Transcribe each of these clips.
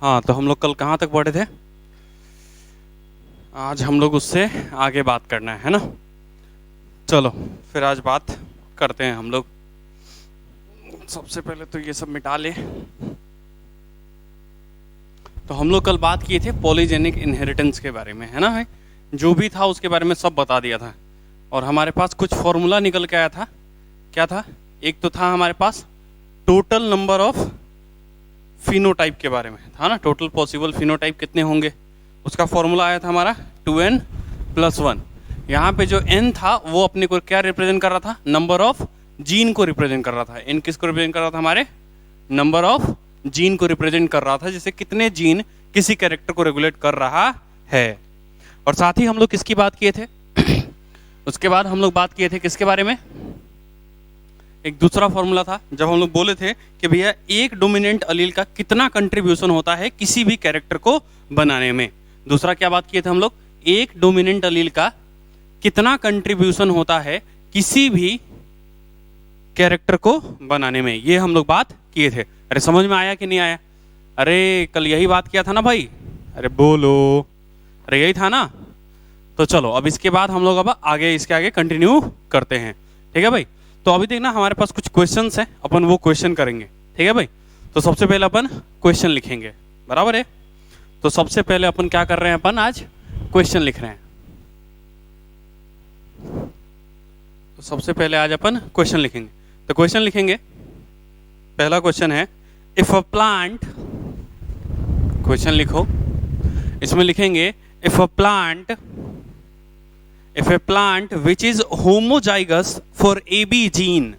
हाँ, तो हम लोग कल कहाँ तक पढ़े थे? आज हम लोग उससे आगे बात करना है ना। चलो फिर आज बात करते हैं हम लोग। सबसे पहले तो ये सब मिटा ले। तो हम लोग कल बात किए थे पॉलीजेनिक इनहेरिटेंस के बारे में, है ना भाई। जो भी था उसके बारे में सब बता दिया था और हमारे पास कुछ फॉर्मूला निकल के आया था। क्या था? एक तो था हमारे पास टोटल नंबर ऑफ फिनोटाइप के बारे में था ना। टोटल पॉसिबल फिनोटाइप कितने होंगे उसका फॉर्मूला आया था हमारा 2n+1। यहाँ पे जो n था वो अपने को क्या रिप्रेजेंट कर रहा था? नंबर ऑफ जीन को रिप्रेजेंट कर रहा था। n किसको रिप्रेजेंट कर रहा था? हमारे नंबर ऑफ जीन को रिप्रेजेंट कर रहा था, जैसे कितने जीन किसी कैरेक्टर को रेगुलेट कर रहा है। और साथ ही हम लोग किसकी बात किए थे? उसके बाद हम लोग बात किए थे किसके बारे में? एक दूसरा फॉर्मूला था जब हम लोग बोले थे कि भैया एक डोमिनेंट अलील का कितना कंट्रीब्यूशन होता है किसी भी कैरेक्टर को बनाने में। दूसरा क्या बात किए थे हम लोग? एक डोमिनेंट अलील का कितना कंट्रीब्यूशन होता है किसी भी कैरेक्टर को बनाने में, ये हम लोग बात किए थे। अरे समझ में आया कि नहीं आया? अरे कल यही बात किया था ना भाई। अरे बोलो, अरे यही था ना। तो चलो अब इसके बाद हम लोग अब आगे इसके आगे कंटिन्यू करते हैं, ठीक है भाई। तो अभी देखना हमारे पास कुछ क्वेश्चंस हैं, अपन वो क्वेश्चन करेंगे, ठीक है भाई। तो सबसे पहले अपन क्वेश्चन लिखेंगे, बराबर है। तो सबसे पहले अपन क्या कर रहे हैं? अपन आज क्वेश्चन लिख रहे हैं। तो सबसे पहले आज अपन क्वेश्चन लिखेंगे। तो क्वेश्चन लिखेंगे, पहला क्वेश्चन है इफ अ प्लांट, क्वेश्चन लिखो, इसमें लिखेंगे if a plant which is homozygous for AB gene.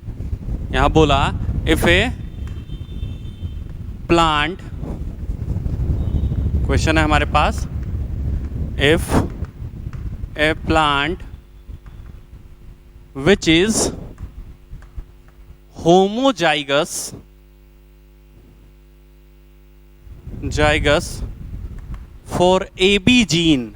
यहां बोला इफ ए प्लांट, क्वेश्चन है हमारे पास, if a plant which is homozygous for AB gene.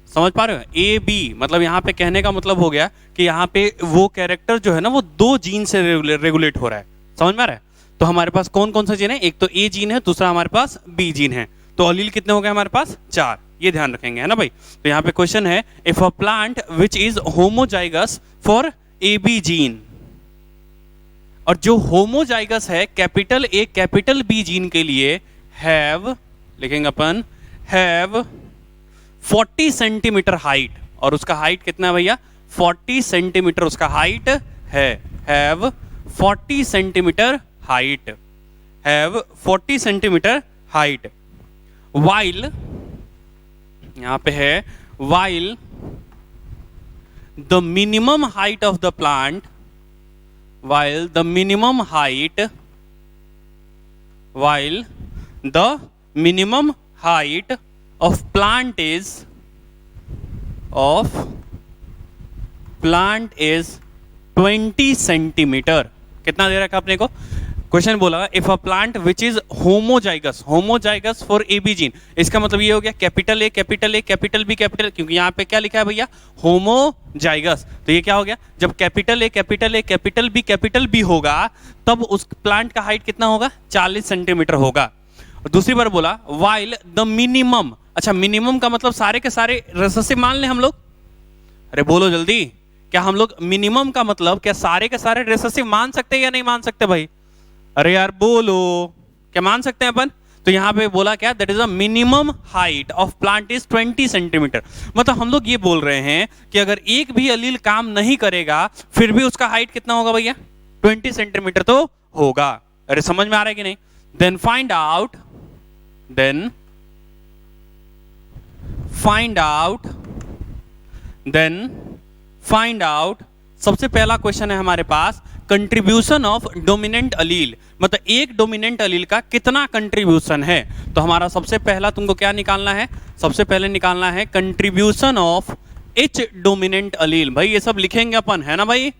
समझ पा रहे हो? AB मतलब यहाँ पे कहने का मतलब हो गया कि यहाँ पे वो कैरेक्टर जो है ना वो 2 जीन से रेगुलेट हो रहा है। समझ में आ रहा है? तो हमारे पास कौन कौन सा जीन है? एक तो A जीन है, दूसरा हमारे पास B जीन है। तो अलील कितने हो गए हमारे पास? 4। ये ध्यान रखेंगे, है ना भाई। तो यहाँ पे क्वेश्चन है if a plant which is homozygous for AB gene, और जो होमोजाइगस है capital A capital B gene के लिए हैव, लिखेंगे अपन हैव 40 सेंटीमीटर हाइट। और उसका हाइट कितना है भैया? 40 सेंटीमीटर उसका हाइट है। Have 40 centimetre height, have 40 centimetre height. While, यहां पे है while the minimum height of the plant, while the minimum height of plant is 20 centimetre. कितना दे रखा आपने को? क्वेश्चन बोला if a plant which is homozygous for AB gene. इसका मतलब ये हो गया capital A capital B capital, क्योंकि यहाँ पे क्या लिखा है भैया? होमोजाइगस। तो ये क्या हो गया? जब कैपिटल A कैपिटल B होगा तब उस प्लांट का हाइट कितना होगा? 40 सेंटीमीटर होगा। और दूसरी बार बोला वाइल द मिनिमम, अच्छा मिनिमम का मतलब सारे के सारे रेसेसिव मान ले हम लोग। अरे बोलो जल्दी, क्या हम लोग मिनिमम का मतलब क्या सारे के सारे रेसेसिव मान सकते हैं या नहीं मान सकते भाई? अरे यार बोलो, क्या मान सकते हैं अपन? तो यहां पे बोला क्या? That is a minimum height of plant is 20 centimetre. मतलब हम लोग ये बोल रहे हैं कि अगर एक भी अलील काम नहीं करेगा फिर भी उसका हाइट कितना होगा भैया? 20 सेंटीमीटर तो होगा। अरे समझ में आ रहा है कि नहीं? देन फाइंड आउट सबसे पहला क्वेश्चन है हमारे पास कंट्रीब्यूशन ऑफ डोमिनेंट अलील, मतलब एक डोमिनेंट अलील का कितना कंट्रीब्यूशन है। तो हमारा सबसे पहला तुमको क्या निकालना है? सबसे पहले निकालना है कंट्रीब्यूशन ऑफ H डोमिनेंट अलील। भाई ये सब लिखेंगे अपन, है ना भाई।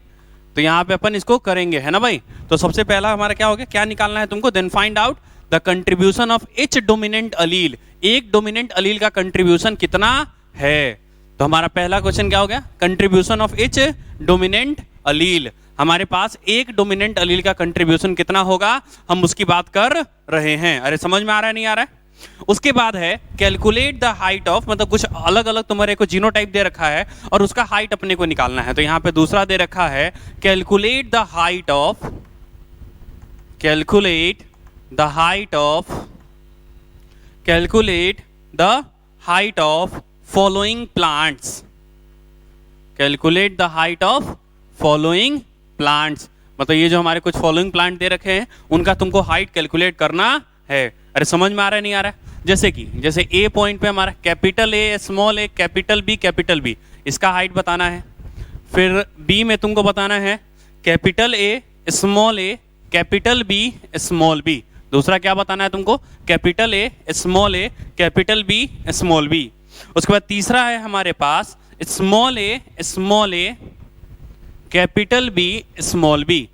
तो यहाँ पे अपन इसको करेंगे, है ना भाई। तो सबसे पहला हमारा क्या हो गया? क्या निकालना है तुमको? Then find out the contribution of H dominant allele. एक डोमिनेंट अलील का कंट्रीब्यूशन कितना है? तो हमारा पहला क्वेश्चन क्या हो गया? कंट्रीब्यूशन ऑफ H डोमिनेंट अलील। हमारे पास एक डोमिनेंट अलील का कंट्रीब्यूशन कितना होगा, हम उसकी बात कर रहे हैं। अरे समझ में आ रहा है नहीं आ रहा है? उसके बाद है कैलकुलेट द हाइट ऑफ, मतलब कुछ अलग अलग तुम्हारे को जीनोटाइप दे रखा है और उसका हाइट अपने को निकालना है। तो यहाँ पे दूसरा दे रखा है calculate the height of, calculate the height of, calculate the height of following plants, calculate the height of following plants, मतलब ये जो हमारे कुछ फॉलोइंग प्लांट दे रखे हैं उनका तुमको हाइट कैलकुलेट करना है। अरे समझ में आ रहा है नहीं आ रहा है? जैसे ए पॉइंट पे हमारा capital A small A capital B, इसका हाइट बताना है। फिर बी में तुमको बताना है capital A small A capital B small B. दूसरा क्या बताना है तुमको? Capital A small A capital B small B. उसके बाद तीसरा है हमारे पास स्मॉल ए कैपिटल बी स्मॉल बी।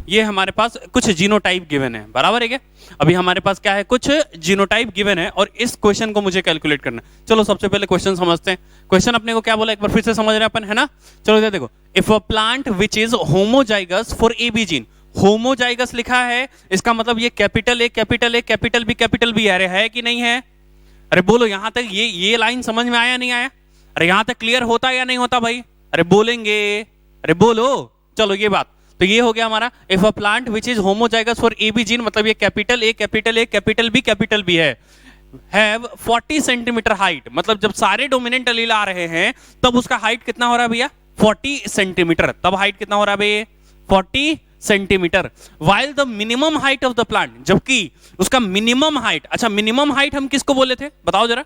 ये हमारे पास कुछ जीनोटाइप गिवन है, बराबर है क्या? अभी हमारे पास क्या है? कुछ जीनोटाइप गिवन है और इस क्वेश्चन को मुझे कैलकुलेट करना है। चलो सबसे पहले क्वेश्चन समझते हैं। क्वेश्चन अपने को क्या बोला एक बार फिर से समझ रहे हैं अपन, है ना? चलो इधर देखो, if a plant which is homozygous for A B gene, homozygous लिखा है, इसका मतलब ये कैपिटल ए कैपिटल बी है कि नहीं है? अरे बोलो यहां तक ये लाइन समझ में आया नहीं आया? अरे यहां तक क्लियर होता या नहीं होता भाई? अरे बोलेंगे, अरे बोलो। चलो ये बात तो ये हो गया हमारा, if a plant which is homozygous for A B gene, मतलब ये कैपिटल ए कैपिटल बी है, हैव 40 सेंटीमीटर हाइट, मतलब जब सारे डोमिनेंट अलील आ रहे हैं तब उसका हाइट कितना हो रहा है भैया? 40 सेंटीमीटर। तब हाइट कितना हो रहा है भैया? 40 centimetre. While the minimum height of the plant, जबकि उसका मिनिमम हाइट, अच्छा मिनिमम हाइट हम किसको बोले थे बताओ जरा?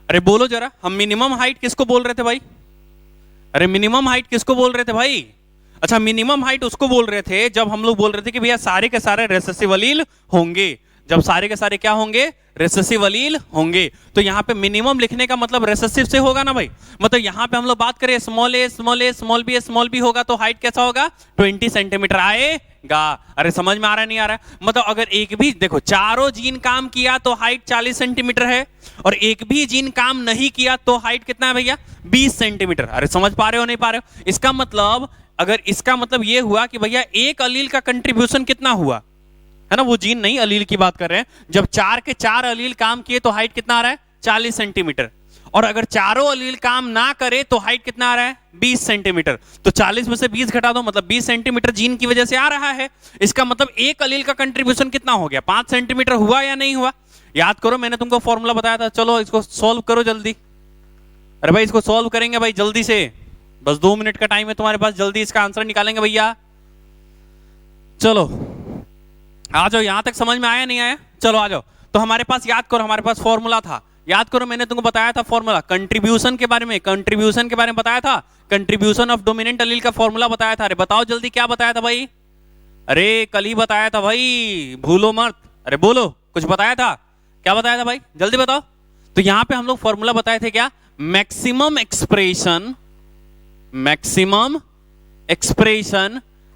अरे बोलो जरा, हम मिनिमम हाइट किसको बोल रहे थे भाई? अरे मिनिमम हाइट किसको बोल रहे थे भाई? अच्छा मिनिमम हाइट उसको बोल रहे थे जब हम लोग बोल रहे थे कि भैया सारे के सारे रेसेसिव अलील होंगे, जब सारे के सारे क्या होंगे? रेसेसिव अलील होंगे। तो यहाँ पे मिनिमम लिखने का मतलब रेसेसिव से होगा ना भाई, मतलब यहाँ पे हम लोग बात करें स्मॉल ए स्मॉल बी होगा तो हाइट कैसा होगा? 20 सेंटीमीटर आएगा। अरे समझ में आ रहा है नहीं आ रहा है? मतलब अगर एक भी देखो चारों जीन काम किया तो हाइट 40 सेंटीमीटर है और एक भी जीन काम नहीं किया तो हाइट कितना है भैया? 20 सेंटीमीटर। अरे समझ पा रहे हो नहीं पा रहे हो? इसका मतलब, अगर इसका मतलब ये हुआ कि भैया एक अलील का कंट्रीब्यूशन कितना हुआ, है ना? वो जीन नहीं, अलील की बात कर रहे हैं। जब 4 के 4 अलील काम किए तो हाइट कितना आ रहा है? 40 सेंटीमीटर। और अगर चारों अलील काम ना करे तो हाइट कितना आ रहा है? 20 सेंटीमीटर। तो 40 में से 20 घटा दो, मतलब 20 सेंटीमीटर जीन की वजह से आ रहा है। इसका मतलब एक अलील का कंट्रीब्यूशन कितना हो गया? 5 सेंटीमीटर हुआ या नहीं हुआ? याद करो, मैंने तुमको फॉर्मूला बताया था। चलो इसको सॉल्व करो जल्दी। अरे भाई इसको सॉल्व करेंगे भाई जल्दी से, बस 2 मिनट का टाइम है तुम्हारे पास, जल्दी इसका आंसर निकालेंगे भैया। चलो आ जाओ, यहां तक समझ में आया नहीं आया? चलो आ जाओ। तो हमारे पास याद करो, हमारे पास फॉर्मूला था, याद करो मैंने तुमको बताया था फॉर्मूला कंट्रीब्यूशन के बारे में, कंट्रीब्यूशन के बारे में बताया था, कंट्रीब्यूशन ऑफ डोमिनेंट अलील का फॉर्मूला बताया था। अरे बताओ जल्दी क्या बताया था भाई? अरे कल ही बताया था भाई, भूलो मत। अरे बोलो, कुछ बताया था? क्या बताया था भाई? जल्दी बताओ। तो यहां पे हम लोग फॉर्मूला बताए थे क्या? Maximum expression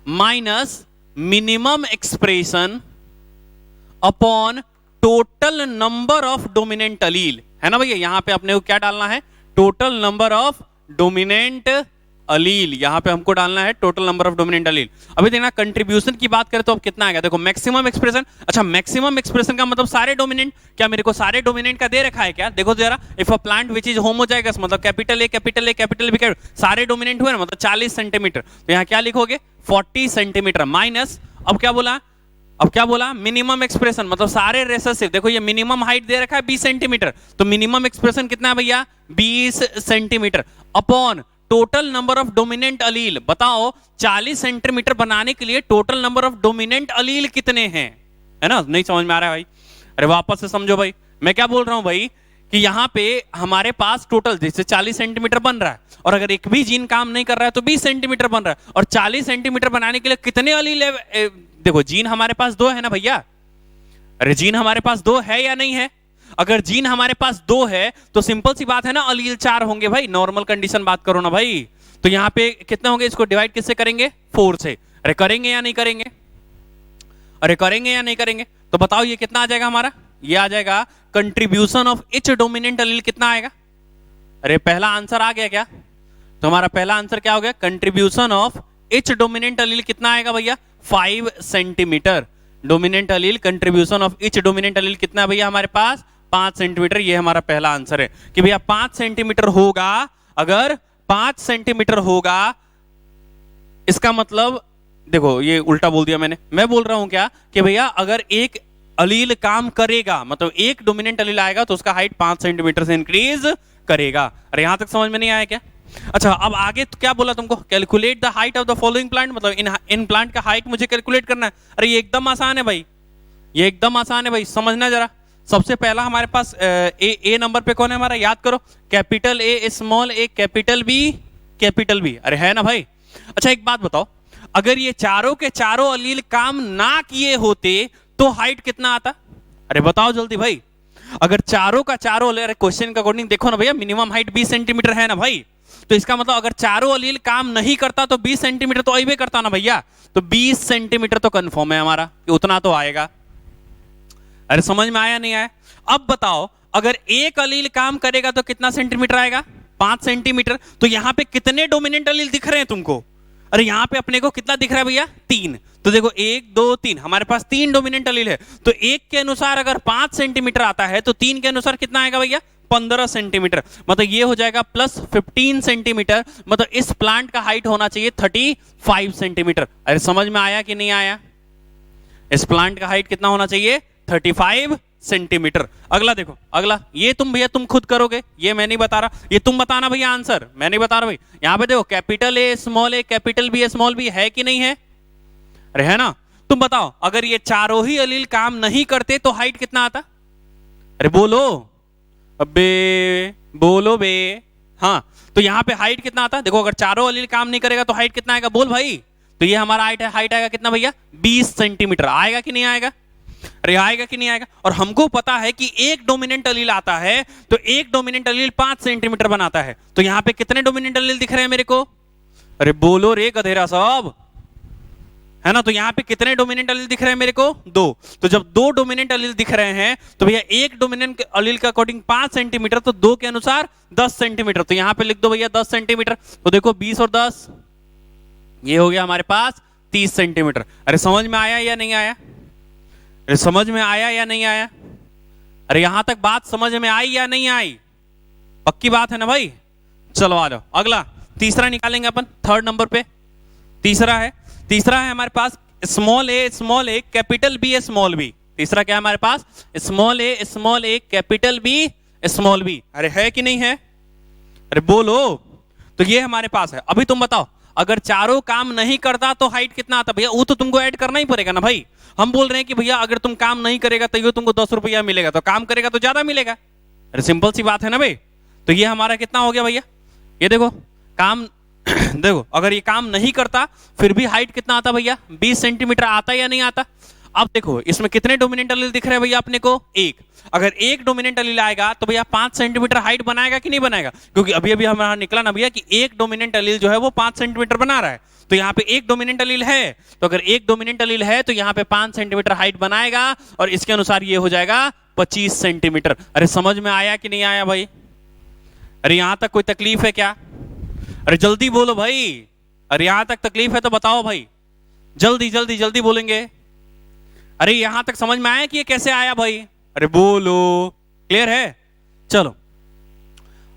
minus minimum expression upon total number of dominant allele, है ना भैया? यहां पे अपने को क्या डालना है? टोटल नंबर ऑफ डोमिनेंट अलील। यहां पे हमको डालना है टोटल नंबर ऑफ डोमिनेंट अलील। अभी देखना कंट्रीब्यूशन की बात करें तो अब कितना आएगा? देखो मैक्सिमम एक्सप्रेशन, अच्छा मैक्सिमम एक्सप्रेशन का मतलब सारे डोमिनेंट, क्या मेरे को सारे डोमिनेंट का दे रखा है क्या? देखो जरा, if a plant which is homozygous, मतलब कैपिटल ए कैपिटल बी सारे डोमिनेंट हुए ना, मतलब 40 सेंटीमीटर। तो यहां क्या लिखोगे? 40 सेंटीमीटर माइनस, अब क्या बोला? मिनिमम एक्सप्रेशन, मतलब सारे रेसेसिव। देखो ये मिनिमम हाइट दे रखा है 20 सेंटीमीटर, तो मिनिमम एक्सप्रेशन कितना है भैया? 20 centimetre upon total number of dominant अलील। बताओ 40 सेंटीमीटर बनाने के लिए टोटल नंबर ऑफ डोमिनेंट अलील कितने हैं? है ना? नहीं समझ में आ रहा है भाई? अरे वापस से समझो भाई, मैं क्या बोल रहा हूं भाई कि यहां पे हमारे पास टोटल जैसे 40 सेंटीमीटर बन रहा है और अगर एक भी जीन काम नहीं कर रहा है तो 20 सेंटीमीटर बन रहा है। और 40 सेंटीमीटर बनाने के लिए कितने अलील है? देखो जीन हमारे पास 2 है ना भैया? अरे जीन हमारे पास 2 है या नहीं है? अगर जीन हमारे पास 2 है तो सिंपल सी बात है ना, अलील 4 होंगे भाई। नॉर्मल कंडीशन बात करो ना भाई। तो यहां पे कितने होंगे? इसको डिवाइड किससे करेंगे? 4 से। अरे करेंगे या नहीं करेंगे? अरे करेंगे या नहीं करेंगे? तो बताओ ये कितना आ जाएगा हमारा? ये आ जाएगा कंट्रीब्यूशन ऑफ ईच डोमिनेंट अलील कितना आएगा? अरे पहला आंसर आ गया क्या? तो हमारा पहला आंसर क्या हो गया? कंट्रीब्यूशन ऑफ ईच डोमिनेंट अलील कितना आएगा भैया? 5 centimetre. Dominant Aleel, contribution of each dominant अलील कितना है भैया हमारे पास 5 सेंटीमीटर। ये हमारा पहला आंसर है कि भैया 5 सेंटीमीटर होगा। अगर 5 सेंटीमीटर होगा इसका मतलब, देखो ये उल्टा बोल दिया मैंने, मैं बोल रहा हूं क्या कि भैया अगर एक अलील काम करेगा, मतलब एक डोमिनेंट अलील आएगा तो उसका हाइट 5 सेंटीमीटर से इंक्रीज करेगा। अरे यहां तक समझ में नहीं आया क्या? अच्छा, अब आगे तो क्या बोला तुमको, calculate the height of the following plant, मतलब इन प्लांट का हाइट मुझे कैलकुलेट करना है। अरे ये एकदम आसान है भाई, ये एकदम आसान है भाई, समझना जरा। सबसे पहला हमारे पास ए नंबर पे कौन है हमारा, याद करो, capital A, small A, capital B, capital B. अरे है ना भाई। अच्छा एक बात बताओ, अगर ये चारों के चारों अलील काम ना किए होते तो हाइट कितना आता? अरे बताओ जल्दी भाई। अगर चारों का चारों, अरे क्वेश्चन का अकॉर्डिंग देखो ना भैया, मिनिमम हाइट 20 सेंटीमीटर है ना भाई, तो इसका मतलब अगर चारों अलील काम नहीं करता तो 20 सेंटीमीटर तो अबे करता ना भैया, तो 20 सेंटीमीटर तो कंफर्म है हमारा कि उतना तो आएगा। अरे समझ में आया नहीं आया? अब बताओ, अगर एक अलील काम करेगा तो कितना सेंटीमीटर आएगा? 5 सेंटीमीटर। तो यहां पे कितने डोमिनेंट अलील दिख रहे हैं तुमको? अरे यहां पे अपने को कितना दिख रहा है भैया? 3। तो देखो 1 2 3, हमारे पास 3 डोमिनेंट अलील है। तो एक के अनुसार अगर 5 सेंटीमीटर आता है तो 3 के अनुसार कितना आएगा भैया? 15 सेंटीमीटर। मतलब ये हो जाएगा प्लस 15 सेंटीमीटर। मतलब इस प्लांट का हाइट होना चाहिए 35 सेंटीमीटर। अरे समझ में आया कि नहीं आया? इस प्लांट का हाइट कितना होना चाहिए? 35 सेंटीमीटर। अगला देखो, अगला ये तुम भैया तुम खुद करोगे, ये मैं नहीं बता रहा, ये तुम बताना भैया आंसर, मैं नहीं बता रहा भाई। यहां पे देखो, capital A small A, capital B small B, है कि नहीं है? अरे है ना? तुम बताओ, अगर ये चारों ही अलील काम नहीं करते तो हाइट कितना आता? अरे बोलो अबे, बोलो बे। हाँ, तो यहां पे हाइट कितना आता? देखो अगर चारों अलील काम नहीं करेगा तो हाइट कितना आएगा, बोल भाई। तो ये हमारा हाइट आएगा कितना भैया? 20 सेंटीमीटर। आएगा कि नहीं आएगा? अरे आएगा कि नहीं आएगा? और हमको पता है कि एक डोमिनेंट अलील आता है तो एक डोमिनेंट अलील 5 सेंटीमीटर बनाता है। तो यहां पे कितने डोमिनेंट अलील दिख रहे हैं मेरे को? अरे बोलो रे गधेरा साहब, है ना? तो यहां पे कितने डोमिनेंट अलील दिख रहे हैं मेरे को? 2। तो जब 2 डोमिनेंट अलील दिख रहे हैं तो भैया एक डोमिनेंट अलील का अकॉर्डिंग 5 सेंटीमीटर, तो 2 के अनुसार 10 सेंटीमीटर। तो यहां पे लिख दो भैया 10 सेंटीमीटर। तो देखो 20 और 10, ये हो गया हमारे पास 30 सेंटीमीटर। अरे समझ में आया या नहीं आया? अरे समझ में आया या नहीं आया? अरे यहां तक बात समझ में आई या नहीं आई? पक्की बात है ना भाई? चलो आ जाओ, अगला तीसरा निकालेंगे अपन, 3rd नंबर पे तीसरा है हमारे पास स्मॉल ए कैपिटल बी स्मॉल बी। तीसरा क्या है हमारे पास? स्मॉल ए कैपिटल बी स्मॉल बी। अरे है कि नहीं है? अरे बोलो। तो ये हमारे पास है। अभी तुम बताओ, अगर चारों काम नहीं करता तो हाइट कितना आता भैया? वो तो तुमको ऐड करना ही पड़ेगा ना भाई। हम बोल रहे हैं कि भैया अगर तुम काम नहीं करेगा तो ये तुमको 10 रुपया मिलेगा, तो काम करेगा तो ज्यादा मिलेगा। अरे सिंपल सी बात है ना भाई। तो ये हमारा कितना हो गया भैया? ये देखो काम देखो, अगर ये काम नहीं करता फिर भी हाइट कितना आता भैया? 20 सेंटीमीटर आता या नहीं आता? अब देखो इसमें कितने डोमिनेंट अलील दिख रहे हैं भैया अपने को? एक। अगर एक डोमिनेंट अलील आएगा तो भैया 5 सेंटीमीटर हाइट बनाएगा कि नहीं बनाएगा? क्योंकि अभी अभी हमारा निकला ना भैया कि एक डोमिनेंट अलील जो है वो 5 सेंटीमीटर बना रहा है। तो यहाँ पे एक डोमिनेंट अलील है, तो अगर एक डोमिनेंट अलील है तो यहाँ पे 5 सेंटीमीटर हाइट बनाएगा और इसके अनुसार ये हो जाएगा 25 सेंटीमीटर। अरे समझ में आया कि नहीं आया भाई? अरे यहां तक कोई तकलीफ है क्या? अरे जल्दी बोलो भाई। अरे यहां तक तकलीफ है तो बताओ भाई, जल्दी जल्दी जल्दी बोलेंगे। अरे यहां तक समझ में आया कि ये कैसे आया भाई? अरे बोलो। क्लियर है? चलो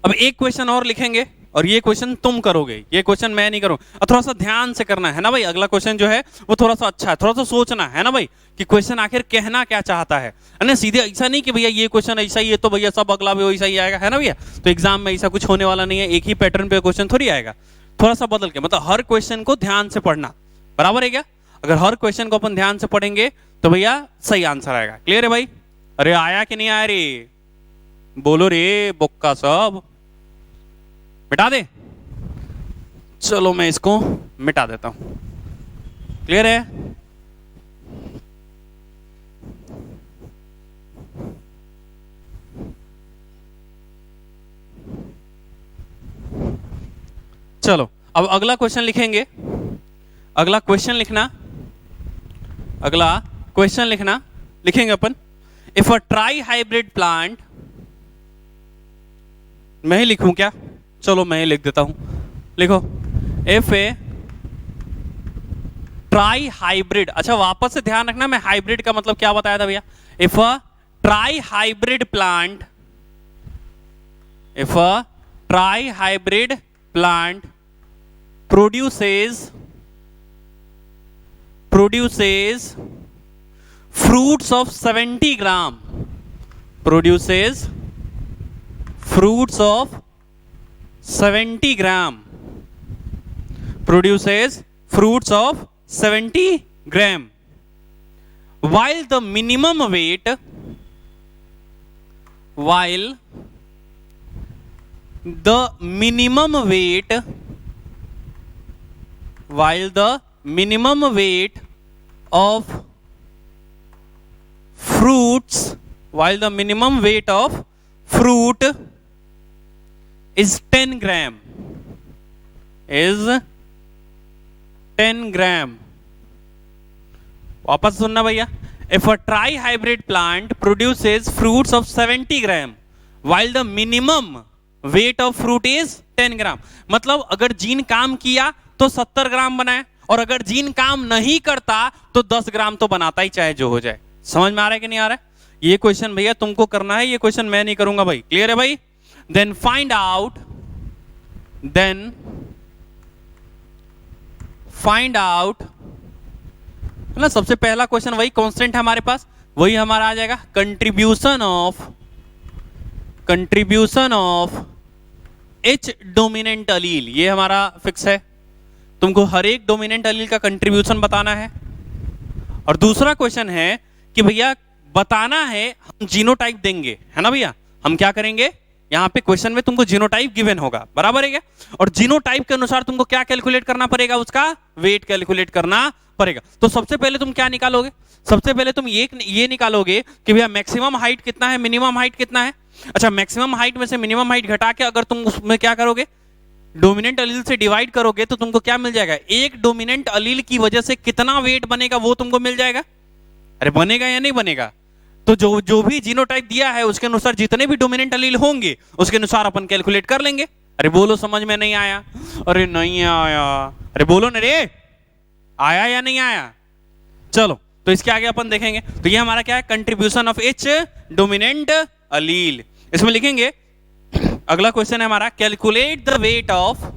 अब एक क्वेश्चन और लिखेंगे और ये क्वेश्चन तुम करोगे, ये क्वेश्चन मैं नहीं करूंगा। और थोड़ा सा ध्यान से करना है ना भाई। अगला क्वेश्चन जो है वो थोड़ा सा अच्छा है, थोड़ा सा सोचना है ना भाई कि क्वेश्चन आखिर कहना क्या चाहता है ना। सीधे ऐसा नहीं कि भैया ये क्वेश्चन ऐसा ही है तो भैया सब अगला भी वैसा ही आएगा, है ना भैया। तो एग्जाम में ऐसा कुछ होने वाला नहीं है, एक ही पैटर्न पे क्वेश्चन थोड़ी आएगा, थोड़ा सा बदल के। मतलब हर क्वेश्चन को ध्यान से पढ़ना, बराबर है क्या? अगर हर क्वेश्चन को अपन ध्यान से पढ़ेंगे तो भैया सही आंसर आएगा। क्लियर है भाई? अरे आया कि नहीं आया रे? बोलो रे बुक्का सब। मिटा दे? चलो मैं इसको मिटा देता हूं। क्लियर है? चलो अब अगला क्वेश्चन लिखेंगे। अगला क्वेश्चन लिखना लिखेंगे अपन। If a trihybrid plant, मैं ही लिखूं क्या? चलो मैं ही लिख देता हूं, लिखो। इफ ए ट्राई हाइब्रिड, अच्छा वापस से ध्यान रखना, मैं हाइब्रिड का मतलब क्या बताया था भैया। If a trihybrid plant, if a trihybrid plant produces fruits of 70 gram, produces fruits of 70 gram, produces fruits of 70 gram, while the minimum weight, while the minimum weight, while the minimum weight of fruits, while the minimum weight of fruit is 10 gram, is 10 gram. वापस सुनना भैया, if a tri hybrid plant produces fruits of 70 gram while the minimum weight of fruit is 10 gram, मतलब अगर gene काम किया तो 70 ग्राम बनाए, और अगर जीन काम नहीं करता तो 10 ग्राम तो बनाता ही, चाहे जो हो जाए। समझ में आ रहा है कि नहीं आ रहा है? ये क्वेश्चन भैया तुमको करना है, ये क्वेश्चन मैं नहीं करूंगा भाई। क्लियर है भाई? Then find out, then find out, ना सबसे पहला क्वेश्चन वही कांस्टेंट है हमारे पास, वही हमारा आ जाएगा, कंट्रीब्यूशन ऑफ H डोमिनेंट अलील। ये हमारा फिक्स है, तुमको हर एक डोमिनेंट अलील का कंट्रीब्यूशन बताना है। और दूसरा क्वेश्चन है कि भैया बताना है, हम जीनोटाइप देंगे, है ना भैया, हम क्या करेंगे, यहाँ पे क्वेश्चन में तुमको जीनोटाइप गिवन होगा, बराबर है क्या, और जीनोटाइप के अनुसार तुमको क्या कैलकुलेट करना पड़ेगा, उसका वेट कैलकुलेट करना पड़ेगा। तो सबसे पहले तुम क्या निकालोगे, सबसे पहले तुम ये निकालोगे कि भैया मैक्सिमम हाइट कितना है, मिनिमम हाइट कितना है। अच्छा, मैक्सिमम हाइट में से मिनिमम हाइट घटा के अगर तुम उसमें क्या करोगे, डोमिनेंट अलील से डिवाइड करोगे, तो तुमको क्या मिल जाएगा, एक डोमिनेंट अलील की वजह से कितना वेट बनेगा वो तुमको मिल जाएगा। अरे बनेगा या नहीं बनेगा? तो जो भी जीनोटाइप दिया है उसके अनुसार जितने भी डोमिनेंट अलील होंगे उसके अनुसार अपन कैलकुलेट कर लेंगे। अरे बोलो, समझ में नहीं आया? अरे नहीं आया, अरे बोलो ना रे, आया या नहीं आया? चलो, तो इसके आगे अपन देखेंगे। तो ये हमारा क्या है, कंट्रीब्यूशन ऑफ H डोमिनेंट अलील। इसमें लिखेंगे, अगला क्वेश्चन है हमारा, कैलकुलेट द वेट ऑफ,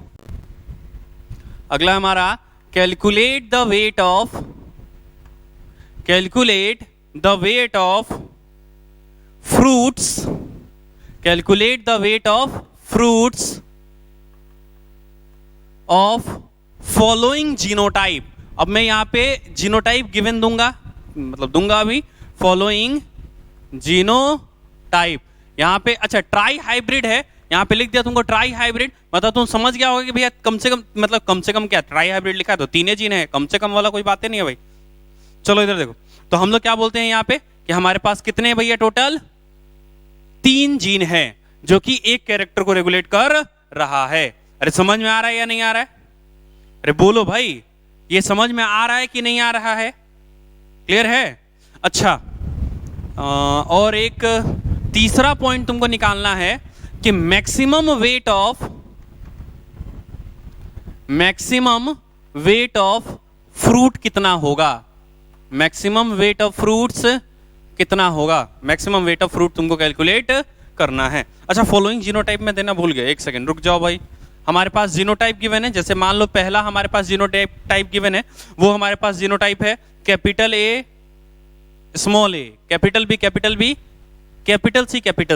अगला हमारा calculate the weight of, calculate the weight of fruits, calculate the weight of fruits of following genotype. अब मैं यहां पे जीनोटाइप गिवन दूंगा, मतलब दूंगा अभी, फॉलोइंग जीनोटाइप यहां पे। अच्छा, ट्राई हाइब्रिड है, यहां पे लिख दिया तुमको ट्राई हाइब्रिड, मतलब तुम समझ गया होगा कि भैया कम से कम, मतलब कम से कम क्या, ट्राई हाइब्रिड लिखा है तो तीन जीन है, कम से कम वाला कोई बातें नहीं है भाई। चलो इधर देखो, तो हम लोग क्या बोलते हैं यहाँ पे कि हमारे पास कितने भैया, टोटल 3 जीन है जो कि एक कैरेक्टर को रेगुलेट कर रहा है। अरे समझ में आ रहा है या नहीं आ रहा है? अरे बोलो भाई, ये समझ में आ रहा है कि नहीं आ रहा है? क्लियर है? अच्छा, और एक तीसरा पॉइंट तुमको निकालना है कि मैक्सिमम वेट ऑफ फ्रूट कितना होगा, मैक्सिमम वेट ऑफ फ्रूट्स कितना होगा, मैक्सिमम वेट ऑफ फ्रूट तुमको कैलकुलेट करना है। अच्छा, फॉलोइंग जीनोटाइप में देना भूल गया, एक सेकंड रुक जाओ भाई। हमारे पास जीनोटाइप गिवन है, जैसे मान लो पहला हमारे पास जीनोटाइप गिवन है, वो हमारे पास जीनोटाइप है capital A small A, capital B capital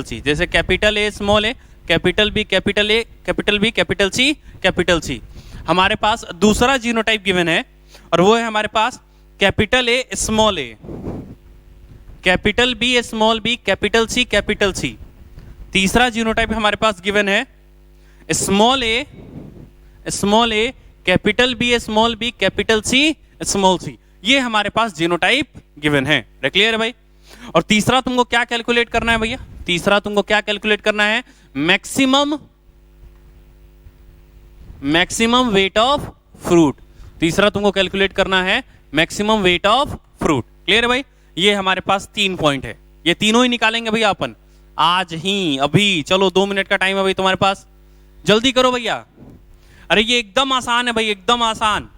C, जैसे capital A small A, capital B capital A, capital B capital C. हमारे पास दूसरा जीनोटाइप गिवन है और वो है हमारे पास capital A small A, capital B small B, capital C. तीसरा जीनोटाइप हमारे पास गिवन है स्मॉल ए, capital B small B, capital C small c. ये हमारे पास जीनोटाइप गिवन है। क्लियर है भाई? और तीसरा तुमको क्या कैलकुलेट करना है भैया, तीसरा तुमको क्या कैलकुलेट करना है, मैक्सिमम वेट ऑफ फ्रूट। तीसरा तुमको कैलकुलेट करना है maximum weight of fruit. Clear है भाई? ये हमारे पास 3 पॉइंट है, ये तीनों ही निकालेंगे भैया अपन आज ही, अभी। चलो 2 मिनट का टाइम है भाई तुम्हारे पास, जल्दी करो भैया। अरे ये एकदम आसान है भाई, एकदम आसान।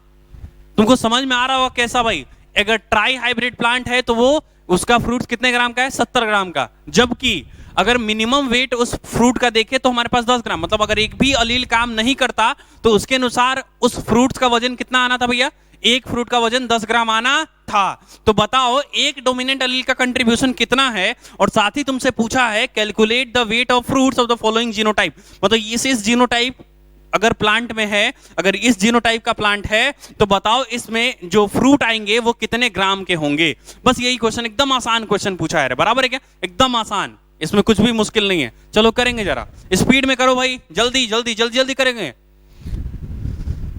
तुमको समझ में आ रहा होगा कैसा भाई? अगर ट्राई हाइब्रिड प्लांट है तो वो उसका फ्रूट कितने ग्राम का है? 70 ग्राम का। जबकि अगर मिनिमम वेट उस फ्रूट का देखे तो हमारे पास 10 ग्राम, मतलब अगर एक भी अलील काम नहीं करता तो उसके अनुसार उस फ्रूट का वजन कितना आना था भैया? एक फ्रूट का वजन 10 ग्राम आना था। तो बताओ एक डोमिनेंट अलील का कंट्रीब्यूशन कितना है? और साथ ही तुमसे पूछा है calculate the weight of fruits of the following genotype, मतलब इस जीनोटाइप अगर प्लांट में है, अगर इस जीनोटाइप का प्लांट है तो बताओ इसमें जो फ्रूट आएंगे वो कितने ग्राम के होंगे। बस यही क्वेश्चन, एकदम आसान क्वेश्चन पूछा है, बराबर है क्या? एकदम आसान, इसमें कुछ भी मुश्किल नहीं है। चलो करेंगे, जरा स्पीड में करो भाई, जल्दी जल्दी जल्दी जल्दी करेंगे।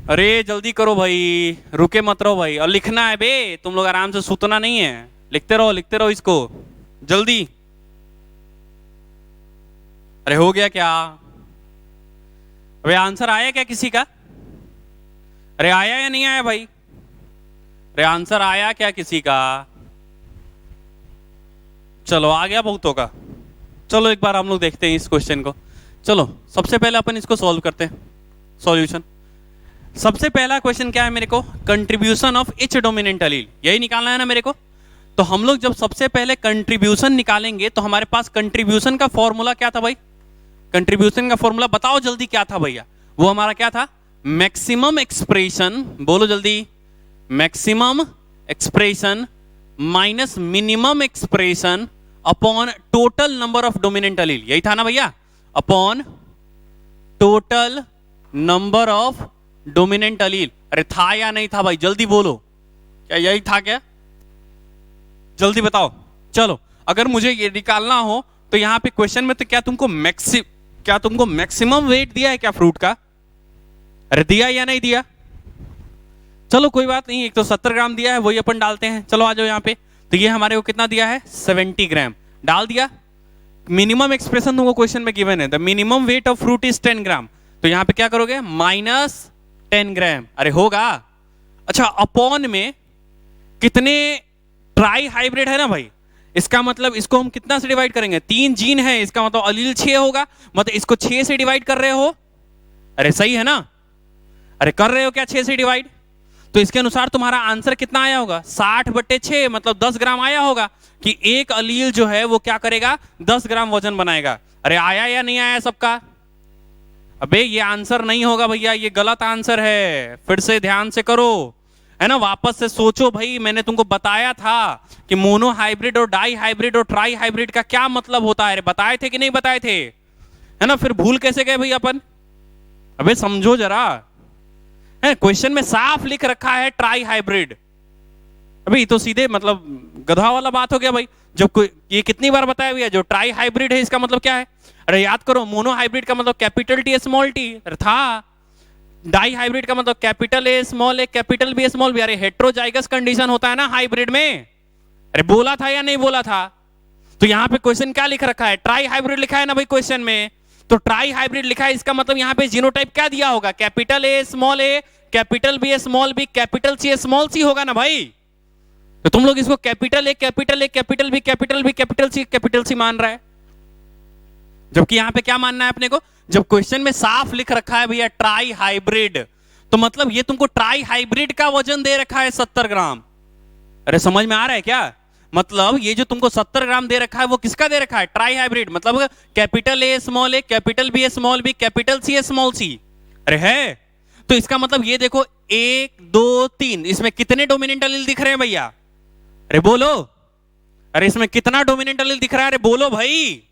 अरे जल्दी करो भाई, रुके मत रहो भाई। और लिखना है बे, तुम लोग आराम से सुतना नहीं है, लिखते रहो इसको जल्दी। अरे हो गया क्या? अबे आंसर आया क्या किसी का? अरे आया या नहीं आया भाई? अरे आंसर आया क्या किसी का? चलो आ गया बहुतों का। चलो एक बार हम लोग देखते हैं इस क्वेश्चन को। चलो सबसे पहले अपन इसको सॉल्व करते हैं, सॉल्यूशन। सबसे पहला क्वेश्चन क्या है मेरे को? कंट्रीब्यूशन ऑफ ईच डोमिनेंट अलील, यही निकालना है ना मेरे को। तो हम लोग जब सबसे पहले कंट्रीब्यूशन निकालेंगे तो हमारे पास कंट्रीब्यूशन का फॉर्मूला क्या था भाई? कंट्रीब्यूशन का फॉर्मूला बताओ जल्दी क्या था भैया? वो हमारा क्या था? मैक्सिमम एक्सप्रेशन, बोलो जल्दी, maximum expression minus minimum expression upon total number of dominant अलील, यही था ना भैया? Upon total number of dominant अलील। अरे था या नहीं था भाई? जल्दी बोलो, क्या यही था क्या? जल्दी बताओ। चलो अगर मुझे ये निकालना हो तो यहां पे क्वेश्चन में तो क्या तुमको मैक्सिमम वेट दिया है क्या फ्रूट का? अरे दिया या नहीं दिया? चलो कोई बात नहीं, एक तो 70 ग्राम दिया है, वही अपन डालते हैं। चलो आ जाओ यहाँ पे। तो ये हमारे को कितना दिया है? 70 ग्राम डाल दिया। मिनिमम एक्सप्रेशन तुमको क्वेश्चन में गिवन है, the minimum weight of fruit is 10 ग्राम। तो यहां पे क्या करोगे? माइनस 10 ग्राम। अरे होगा। अच्छा अपॉन में कितने ट्राई हाइब्रिड है ना भाई, इसका मतलब इसको हम कितना से डिवाइड करेंगे? 3 जीन है, इसका मतलब अलील 6 होगा, मतलब इसको 6 से डिवाइड कर रहे हो। अरे सही है ना? अरे कर रहे हो क्या 6 से डिवाइड? तो इसके अनुसार तुम्हारा आंसर कितना आया होगा? 60/6, मतलब 10 ग्राम आया होगा कि एक अलील जो है वो क्या करेगा? 10 ग्राम वजन बनाएगा। अरे आया या नहीं आया सबका? अबे ये आंसर नहीं होगा भैया, ये गलत आंसर है। फिर से ध्यान से करो, है ना, वापस से सोचो भाई। मैंने तुमको बताया था कि मोनो हाइब्रिड और डाई हाइब्रिड और ट्राई हाइब्रिड का क्या मतलब होता है। बताए थे कि नहीं बताए थे? है ना, फिर भूल कैसे गए भाई अपन? अबे समझो जरा, है क्वेश्चन में साफ लिख रखा है ट्राई हाइब्रिड। अभी तो सीधे मतलब गधा वाला बात हो गया भाई। जब कोई ये कितनी बार बताया भैया, जो ट्राई हाइब्रिड है इसका मतलब क्या है? अरे याद करो, मोनो हाइब्रिड का मतलब कैपिटल टी स्मॉल टी था, डाई हाइब्रिड का मतलब capital A small A capital B small B. अरे हेट्रोजाइगस कंडीशन होता है ना हाइब्रिड में। अरे बोला था या नहीं बोला था? तो यहां पे क्वेश्चन क्या लिख रखा है? ट्राई हाइब्रिड लिखा है ना भाई क्वेश्चन में। तो ट्राई हाइब्रिड लिखा है, इसका मतलब यहां पे जीनोटाइप क्या दिया होगा? Capital A capital B small B capital C small c होगा ना भाई। तो तुम लोग इसको capital A capital B capital C मान रहा है, जबकि यहां पे क्या मानना है अपने को? जब क्वेश्चन में साफ लिख रखा है भैया ट्राई हाइब्रिड, तो मतलब ये तुमको ट्राई हाइब्रिड का वजन दे रखा है 70 ग्राम। अरे समझ में आ रहा है क्या? मतलब ये जो तुमको 70 ग्राम दे रखा है वो किसका दे रखा है? ट्राई हाइब्रिड, मतलब capital A capital B capital C. अरे है, तो इसका मतलब ये देखो 1 2 3, इसमें कितने डोमिनेंट अलील दिख रहे हैं भैया? अरे बोलो, अरे इसमें कितना डोमिनेंट अलील दिख रहा है? अरे बोलो भाई।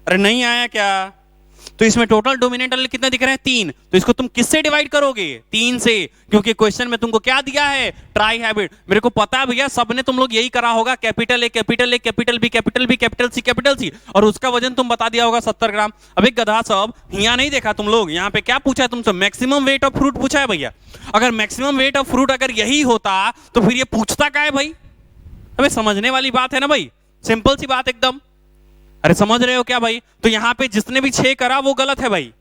अरे नहीं आया क्या? तो इसमें टोटल डोमिनेंट अलील कितना दिख रहा है? 3। तो इसको तुम किससे डिवाइड करोगे? 3 से, क्योंकि क्वेश्चन में तुमको क्या दिया है? Try hybrid. मेरे को पता है भैया, सबने तुम लोग यही करा होगा, capital A capital B capital C, और उसका वजन तुम बता दिया होगा 70 ग्राम। अबे गधा सब, यहाँ नहीं देखा तुम लोग? यहाँ पे क्या पूछा है तुमसे? मैक्सिमम वेट ऑफ फ्रूट पूछा है भैया। अगर मैक्सिमम वेट ऑफ फ्रूट अगर यही होता तो फिर ये पूछता क्या है भाई? अबे समझने वाली बात है ना भाई, सिंपल सी बात एकदम। अरे समझ रहे हो क्या भाई? तो यहां पे जिसने भी 6 करा वो गलत है भाई,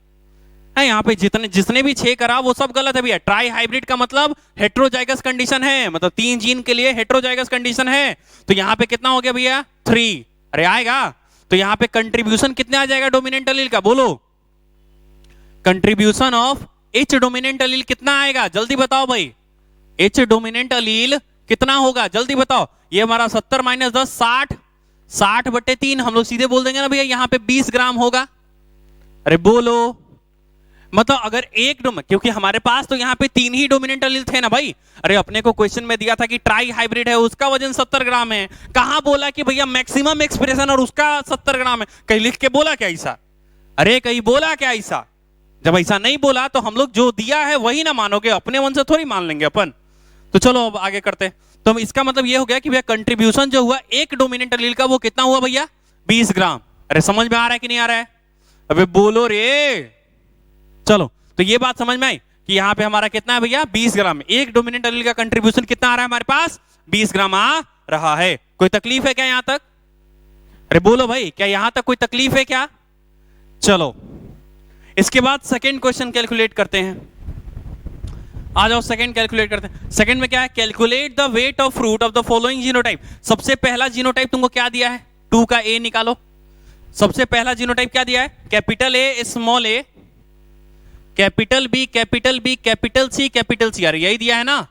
है यहाँ पे जिसने भी 6 करा वो सब गलत है भैया। ट्राई हाइब्रिड का मतलब हेट्रोजाइगस कंडीशन है, मतलब 3 जीन के लिए हेट्रोजाइगस कंडीशन है। तो यहां पे कितना हो गया भैया? 3। अरे आएगा, तो यहां पे कंट्रीब्यूशन कितने आ जाएगा डोमिनेंट अलील का? बोलो, कंट्रीब्यूशन ऑफ ईच डोमिनेंट अलील कितना आएगा? जल्दी बताओ भाई। H डोमिनेंट अलील कितना होगा जल्दी बताओ। ये हमारा 70 माइनस 10 60, 60/3 हम लोग सीधे बोल देंगे ना भैया यहाँ पे 20 ग्राम होगा। अरे बोलो, मतलब अगर एक क्योंकि हमारे पास तो यहाँ पे 3 ही डोमिनेंट अलील थे ना भाई। अरे अपने को क्वेश्चन में दिया था कि ट्राई हाइब्रिड है, उसका वजन 70 ग्राम है। कहां बोला कि भैया मैक्सिमम एक्सप्रेशन और उसका 70 ग्राम है? कहीं लिख के बोला क्या ऐसा? अरे कहीं बोला क्या ऐसा? जब ऐसा नहीं बोला तो हम लोग जो दिया है वही ना मानोगे, अपने मन से थोड़ी मान लेंगे अपन। तो चलो अब आगे करते। तो इसका मतलब ये हो गया कि भैया कंट्रीब्यूशन जो हुआ एक डोमिनेंट अलील का वो कितना हुआ भैया? 20 ग्राम। अरे समझ में आ रहा है कि नहीं आ रहा है? अबे बोलो रे। चलो तो ये बात समझ में आई कि यहाँ पे हमारा कितना है भैया? 20 ग्राम। एक डोमिनेंट अलील का कंट्रीब्यूशन कितना आ रहा है हमारे पास? 20 ग्राम आ रहा है। कोई तकलीफ है क्या यहां तक? अरे बोलो भाई, क्या यहां तक कोई तकलीफ है क्या? चलो इसके बाद सेकेंड क्वेश्चन कैलकुलेट करते हैं। आ जाओ सेकंड कैलकुलेट करते हैं। सेकंड में क्या है? Calculate the weight of fruit of the following genotype. सबसे पहला जीनोटाइप तुमको क्या दिया है? 2 का ए निकालो। सबसे पहला जीनोटाइप क्या दिया है? Capital A, small A, capital B, capital B, capital C, capital C. अरे यही दिया है ना।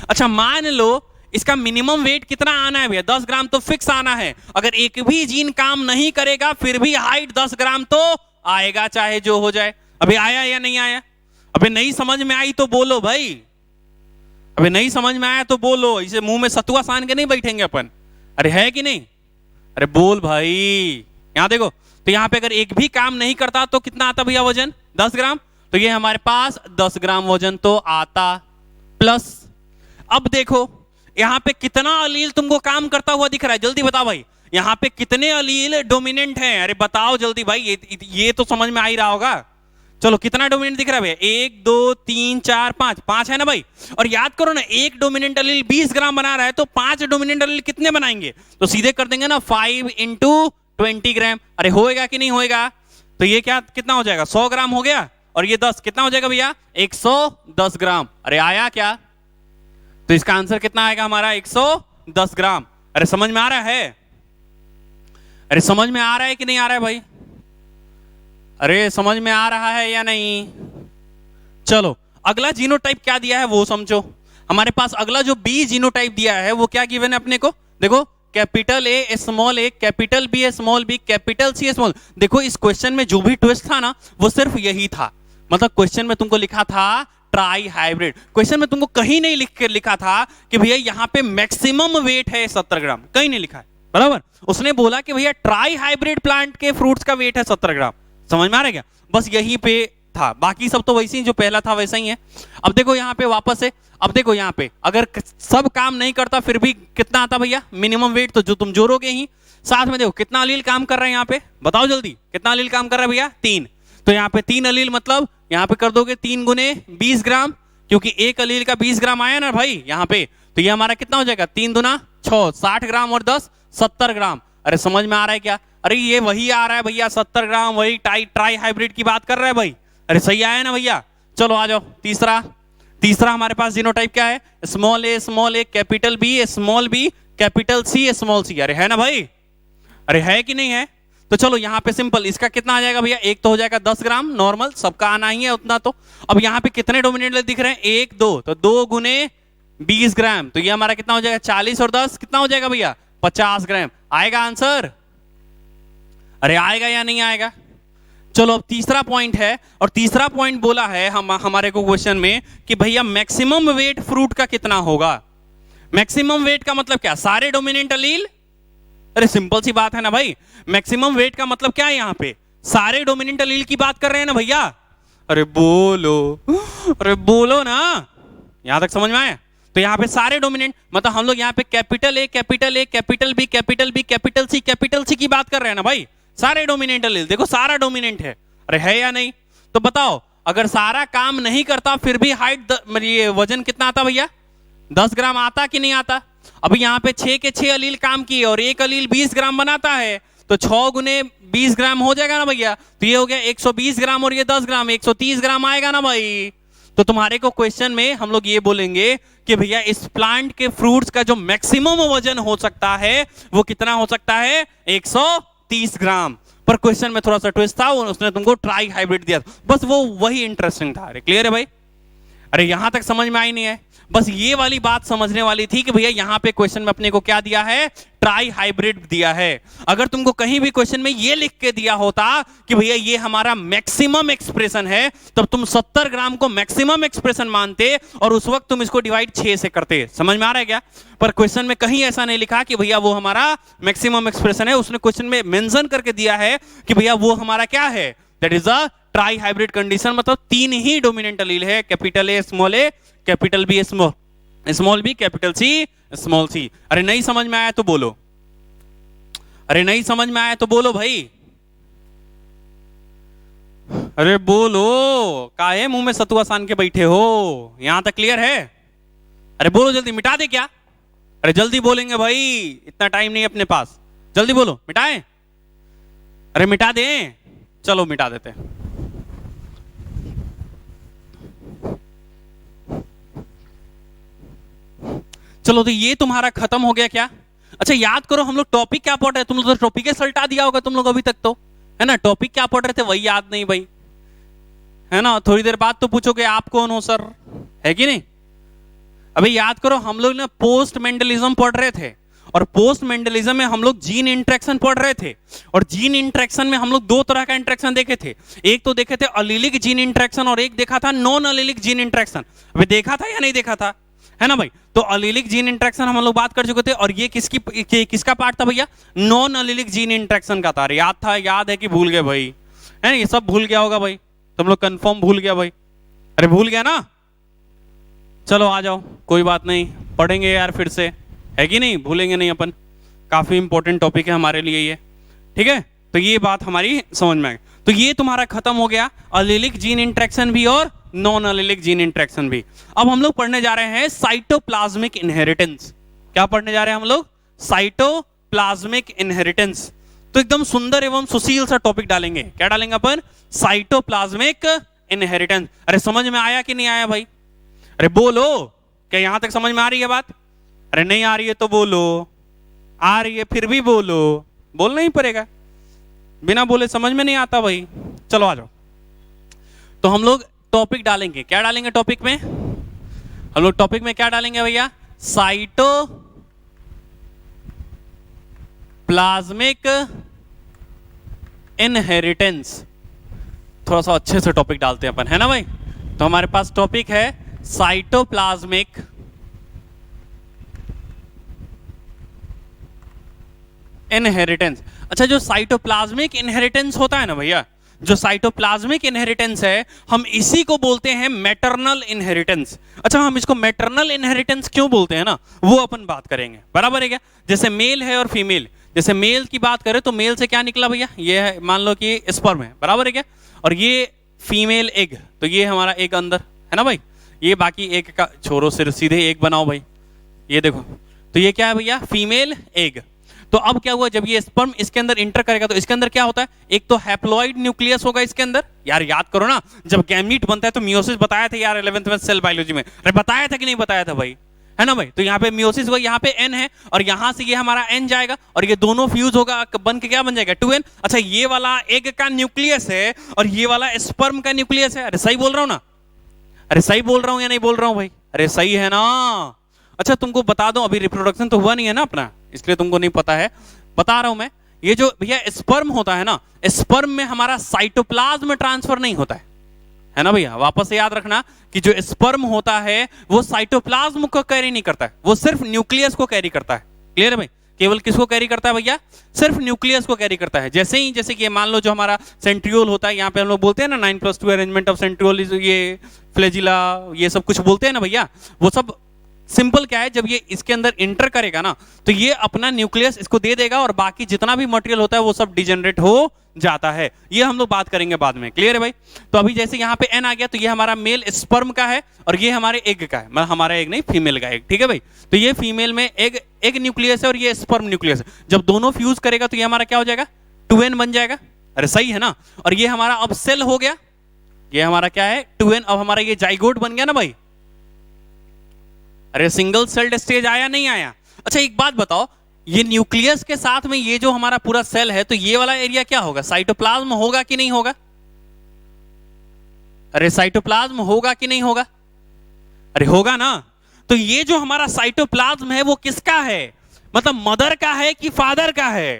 अच्छा मान लो इसका मिनिमम वेट कितना आना है भैया? 10 ग्राम तो फिक्स आना है। अगर एक भी जीन काम नहीं करेगा फिर भी हाइट 10 ग्राम तो आएगा, चाहे जो हो जाए। अभी आया या नहीं आया? अबे नहीं समझ में आई तो बोलो भाई। अबे नहीं समझ में आया तो बोलो, इसे मुंह में सतुआ सान के नहीं बैठेंगे अपन। अरे है कि नहीं? अरे बोल भाई। यहां देखो, तो यहां पे अगर एक भी काम नहीं करता तो कितना आता भैया वजन? 10 ग्राम। तो ये हमारे पास 10 ग्राम वजन तो आता। प्लस अब देखो यहां पे कितना अलील तुमको काम करता हुआ दिख रहा है? जल्दी बताओ भाई, यहां पे कितने अलील डोमिनेंट हैं? अरे बताओ जल्दी भाई, ये तो समझ में आ ही रहा होगा। चलो कितना डोमिनेंट दिख रहा है भैया? 1 2 3 4 5, 5 है ना भाई। और याद करो ना, एक डोमिनेंट अलील 20 ग्राम बना रहा है तो 5 डोमिनेंट अलील कितने बनाएंगे? तो सीधे कर देंगे ना 5 × 20 ग्राम। अरे होएगा कि नहीं होएगा? तो ये क्या कितना हो जाएगा? 100 ग्राम हो गया। और ये 10 कितना हो जाएगा भैया? 110 ग्राम। अरे आया क्या? तो इसका आंसर कितना आएगा हमारा? 110 ग्राम। अरे समझ में आ रहा है? अरे समझ में आ रहा है कि नहीं आ रहा है भाई? अरे समझ में आ रहा है या नहीं? चलो अगला जीनोटाइप क्या दिया है वो समझो। हमारे पास अगला जो बी जीनोटाइप दिया है वो क्या गिवन है अपने को? देखो capital A, small A, capital B, small B, capital C, small. देखो इस क्वेश्चन में जो भी ट्विस्ट था ना वो सिर्फ यही था। मतलब क्वेश्चन में तुमको लिखा था ट्राई हाइब्रिड। क्वेश्चन में तुमको कहीं नहीं लिख कर लिखा था कि भैया यहाँ पे मैक्सिमम वेट है 70 ग्राम, कहीं नहीं लिखा है। बराबर, उसने बोला कि भैया ट्राई हाइब्रिड प्लांट के फ्रूट्स का वेट है 70 ग्राम। समझ में आ रहा है क्या? बस यहीं पे था, बाकी सब तो वैसे ही जो पहला था वैसा ही है। अब देखो यहाँ पे वापस है। अब देखो यहाँ पे अगर सब काम नहीं करता फिर भी कितना आता भैया मिनिमम वेट? तो जो तुम जोड़ोगे ही। साथ में देखो कितना अलील काम कर रहा है यहाँ पे, बताओ जल्दी कितना अलील काम कर रहा है भैया? 3। तो यहाँ पे 3 अलील मतलब यहाँ पे कर दोगे 3 × 20 ग्राम, क्योंकि एक अलील का 20 ग्राम आया ना भाई यहाँ पे। तो ये हमारा कितना हो जाएगा? 3 दूना 6, 60 ग्राम और 10 70 ग्राम। अरे समझ में आ रहा है क्या? अरे ये वही आ रहा है भैया 70 ग्राम, वही ट्राई हाइब्रिड की बात कर रहा है भाई। अरे सही आया ना भैया? चलो आ जाओ तीसरा हमारे पास जीनोटाइप क्या है? स्मॉल ए, capital B, small B, capital C, small c. अरे है ना भाई? अरे है कि नहीं है? तो चलो यहाँ पे सिंपल, इसका कितना आ जाएगा भैया? एक तो हो जाएगा 10 ग्राम नॉर्मल, सबका आना ही है उतना। तो अब यहाँ पे कितने डोमिनेंट दिख रहे हैं? 1 2, तो 2 × 20 ग्राम। तो ये हमारा कितना हो जाएगा? 40 और 10 कितना हो जाएगा भैया? 50 ग्राम। आएगा आंसर? अरे आएगा या नहीं आएगा? चलो अब तीसरा पॉइंट है, और तीसरा पॉइंट बोला है हमारे को क्वेश्चन में कि भैया मैक्सिमम वेट फ्रूट का कितना होगा? मैक्सिमम वेट का मतलब क्या? सारे डोमिनेंट अलील? अरे सिंपल सी बात है ना भाई। मैक्सिमम वेट का मतलब क्या है? यहाँ पे सारे डोमिनेंट अलील की बात कर रहे हैं ना भैया। अरे बोलो ना, यहां तक समझ में आया? तो यहाँ पे सारे डोमिनेंट मतलब हम लोग यहाँ पे capital A, capital A, capital B, capital B, capital C की बात कर रहे हैं ना भाई। सारे डोमिनेंट अलील, देखो सारा डोमिनेंट है। अरे है या नहीं? तो बताओ अगर सारा काम नहीं करता फिर भी हाइट ये वजन कितना आता भैया? 10 ग्राम आता कि नहीं आता? अभी यहाँ पे 6 के 6 अलील काम किए और एक अलील 20 ग्राम बनाता है, तो 6 × 20 ग्राम हो जाएगा ना भैया। तो ये हो गया 120 ग्राम और ये 10 ग्राम, 130 ग्राम आएगा ना भाई। तो तुम्हारे को क्वेश्चन में हम लोग ये बोलेंगे कि भैया इस प्लांट के फ्रूट्स का जो मैक्सिमम वजन हो सकता है वो कितना हो सकता है? 130 ग्राम। पर क्वेश्चन में थोड़ा सा ट्विस्ट था, उसने तुमको ट्राई हाइब्रिड दिया, बस वो वही इंटरेस्टिंग था। क्लियर है भाई? अरे यहां तक समझ में आई नहीं है? बस ये वाली बात समझने वाली थी कि भैया यहां पे क्वेश्चन में अपने को क्या दिया है, ट्राई हाइब्रिड दिया है। अगर तुमको कहीं भी क्वेश्चन में ये लिख के दिया होता कि भैया ये हमारा मैक्सिमम एक्सप्रेशन है, तब तुम 70 ग्राम को मैक्सिमम एक्सप्रेशन मानते और उस वक्त तुम इसको डिवाइड 6 से करते। समझ में आ रहा है क्या? पर क्वेश्चन में कहीं ऐसा नहीं लिखा कि भैया वो हमारा मैक्सिमम एक्सप्रेशन है, उसने क्वेश्चन में मेंशन करके दिया है कि भैया वो हमारा क्या है, that is a trihybrid condition. मतलब 3 ही डोमिनेंट अलील है, capital A, capital B small B, capital C small c. अरे नहीं समझ में आया तो बोलो, अरे नहीं समझ में आया तो बोलो भाई, अरे बोलो, काहे मुंह में सतुआ सान के बैठे हो? यहां तक क्लियर है? अरे बोलो जल्दी, मिटा दे क्या? अरे जल्दी बोलेंगे भाई, इतना टाइम नहीं अपने पास, जल्दी बोलो, मिटाएं? अरे मिटा दें, चलो मिटा देते हैं। चलो तो ये तुम्हारा खत्म हो गया क्या? अच्छा याद करो हम लोग टॉपिक क्या पढ़ रहे, तुम लोग तो टॉपिक सल्टा दिया होगा तुम लोग अभी तक, तो है ना? टॉपिक क्या पढ़ रहे थे वही याद नहीं भाई, है ना? थोड़ी देर बाद तो पूछोगे आप कौन हो सर, है कि नहीं? अभी याद करो हम लोग ना पोस्ट मेंडलिज्म पढ़ रहे थे, और पोस्ट मेंडलिज्म में हम लोग जीन इंटरेक्शन पढ़ रहे थे, और जीन इंटरेक्शन में हम लोग 2 तरह का इंटरेक्शन देखे थे। एक तो देखे थे अलीलिक जीन इंटरेक्शन, और एक देखा था नॉन अलीलिक जीन इंटरेक्शन। अभी देखा था या नहीं देखा था, है ना भाई? तो अलीलिक जीन इंटरेक्शन हम लोग बात कर चुके थे, और ये किसका पार्ट था भैया? नॉन अलीलिक जीन इंटरेक्शन का था। याद था, याद है कि भूल गए भाई? है ना, ये सब भूल गया होगा भाई, तुम लोग कंफर्म भूल गया भाई? अरे भूल गया ना? चलो आ जाओ, कोई बात नहीं, पढ़ेंगे यार फिर से, है कि नहीं? भूलेंगे नहीं अपन, काफी इंपॉर्टेंट टॉपिक है हमारे लिए ये, ठीक है? तो ये बात हमारी समझ में आ गई। तो ये तुम्हारा खत्म हो गया, अलीलिक जीन इंटरेक्शन भी और नॉन अलीलिक जीन इंटरेक्शन भी। अब हम लोग पढ़ने जा रहे हैं साइटोप्लाज्मिक इनहेरिटेंस। क्या पढ़ने जा रहे हैं हम लोग? Cytoplasmic inheritance. तो एकदम सुंदर एवं सुशील सा टॉपिक डालेंगे। क्या डालेंगे अपन? Cytoplasmic inheritance. अरे समझ में आया कि नहीं आया भाई? अरे बोलो, क्या यहां तक समझ में आ रही है बात? अरे नहीं आ रही है तो बोलो, आ रही है फिर भी बोलो, बोलना ही पड़ेगा, बिना बोले समझ में नहीं आता भाई। चलो आ जाओ, तो हम लोग टॉपिक डालेंगे। क्या डालेंगे टॉपिक में? हम लोग टॉपिक में क्या डालेंगे भैया? Cytoplasmic inheritance. थोड़ा सा अच्छे से टॉपिक डालते हैं अपन, है ना भाई? तो हमारे पास टॉपिक है साइटोप्लाज्मिक इनहेरिटेंस। अच्छा, जो साइटोप्लाज्मिक इनहेरिटेंस होता है ना भैया, जो साइटोप्लाज्मिक इनहेरिटेंस है, हम इसी को बोलते हैं मैटरनल इनहेरिटेंस। अच्छा, हम इसको मैटरनल इनहेरिटेंस क्यों बोलते हैं ना, वो अपन बात करेंगे, बराबर है क्या? जैसे मेल है और फीमेल, जैसे मेल की बात करें तो मेल से क्या निकला भैया? ये है, मान लो कि स्पर्म है, बराबर है क्या? और ये फीमेल एग, तो ये हमारा एग अंदर है ना भाई, ये बाकी एग का छोरो, सिर सीधे एग बनाओ भाई, ये देखो, तो ये क्या है भैया? Female egg. तो अब क्या हुआ, जब ये स्पर्म इसके अंदर इंटर करेगा तो इसके अंदर क्या होता है? एक तो हैप्लॉइड न्यूक्लियस होगा इसके अंदर। यार याद करो ना, जब गैमीट बनता है तो मियोसिस बताया था यार 11th में सेल बायोलॉजी में। अरे बताया था कि नहीं बताया था भाई? है ना भाई? तो यहाँ पे मियोसिस हुआ, यहाँ पे एन है, और यहाँ से ये हमारा एन जाएगा, और ये दोनों फ्यूज होगा, बन के क्या बन जाएगा? 2n। अच्छा, ये वाला एग का न्यूक्लियस है और ये वाला स्पर्म का न्यूक्लियस है। अरे सही बोल रहा हूँ ना? अरे सही बोल रहा हूँ या नहीं बोल रहा हूँ भाई? अरे सही है ना? अच्छा तुमको बता दो, अभी रिप्रोडक्शन तो हुआ नहीं है ना अपना, इसलिए तुमको नहीं पता है, बता रहा हूं मैं। ये जो भैया स्पर्म होता है ना, स्पर्म में हमारा साइटोप्लाज्म ट्रांसफर नहीं होता है ना भैया? वापस से याद रखना कि जो स्पर्म होता है वो साइटोप्लाज्म को कैरी नहीं करता है, वो सिर्फ न्यूक्लियस को कैरी करता है। क्लियर है भाई? केवल किसको कैरी करता है भैया? सिर्फ न्यूक्लियस को कैरी करता है। जैसे कि मान लो जो हमारा सेंट्रियोल होता है, यहाँ पे हम लोग बोलते हैं ना 9+2 अरेंजमेंट ऑफ सेंट्रियोल, ये फ्लैजिला, ये सब कुछ बोलते हैं ना भैया, वो सब सिंपल क्या है, जब ये इसके अंदर इंटर करेगा ना तो ये अपना न्यूक्लियस इसको दे देगा और बाकी जितना भी मटेरियल होता है वो सब डिजेनरेट हो जाता है। ये हम लोग बात करेंगे बाद में। क्लियर है भाई? तो अभी जैसे यहाँ पे एन आ गया तो ये हमारा मेल स्पर्म का है और ये हमारे एग का है, मतलब हमारा एग नहीं, फीमेल का एग। ठीक है भाई? तो ये फीमेल में एग न्यूक्लियस है और ये स्पर्म न्यूक्लियस है। जब दोनों फ्यूज करेगा तो ये हमारा क्या हो जाएगा? 2n बन जाएगा। अरे सही है ना? और ये हमारा अब सेल हो गया, ये हमारा क्या है? 2n। अब हमारा ये जाइगोट बन गया ना भाई। अरे सिंगल सेल्ड स्टेज आया नहीं आया? अच्छा एक बात बताओ, ये न्यूक्लियस के साथ में ये जो हमारा पूरा सेल है, तो ये वाला एरिया क्या होगा? साइटोप्लाज्म होगा कि नहीं होगा? अरे साइटोप्लाज्म होगा कि नहीं होगा? अरे होगा ना। तो ये जो हमारा साइटोप्लाज्म है वो किसका है, मतलब मदर का है कि फादर का है?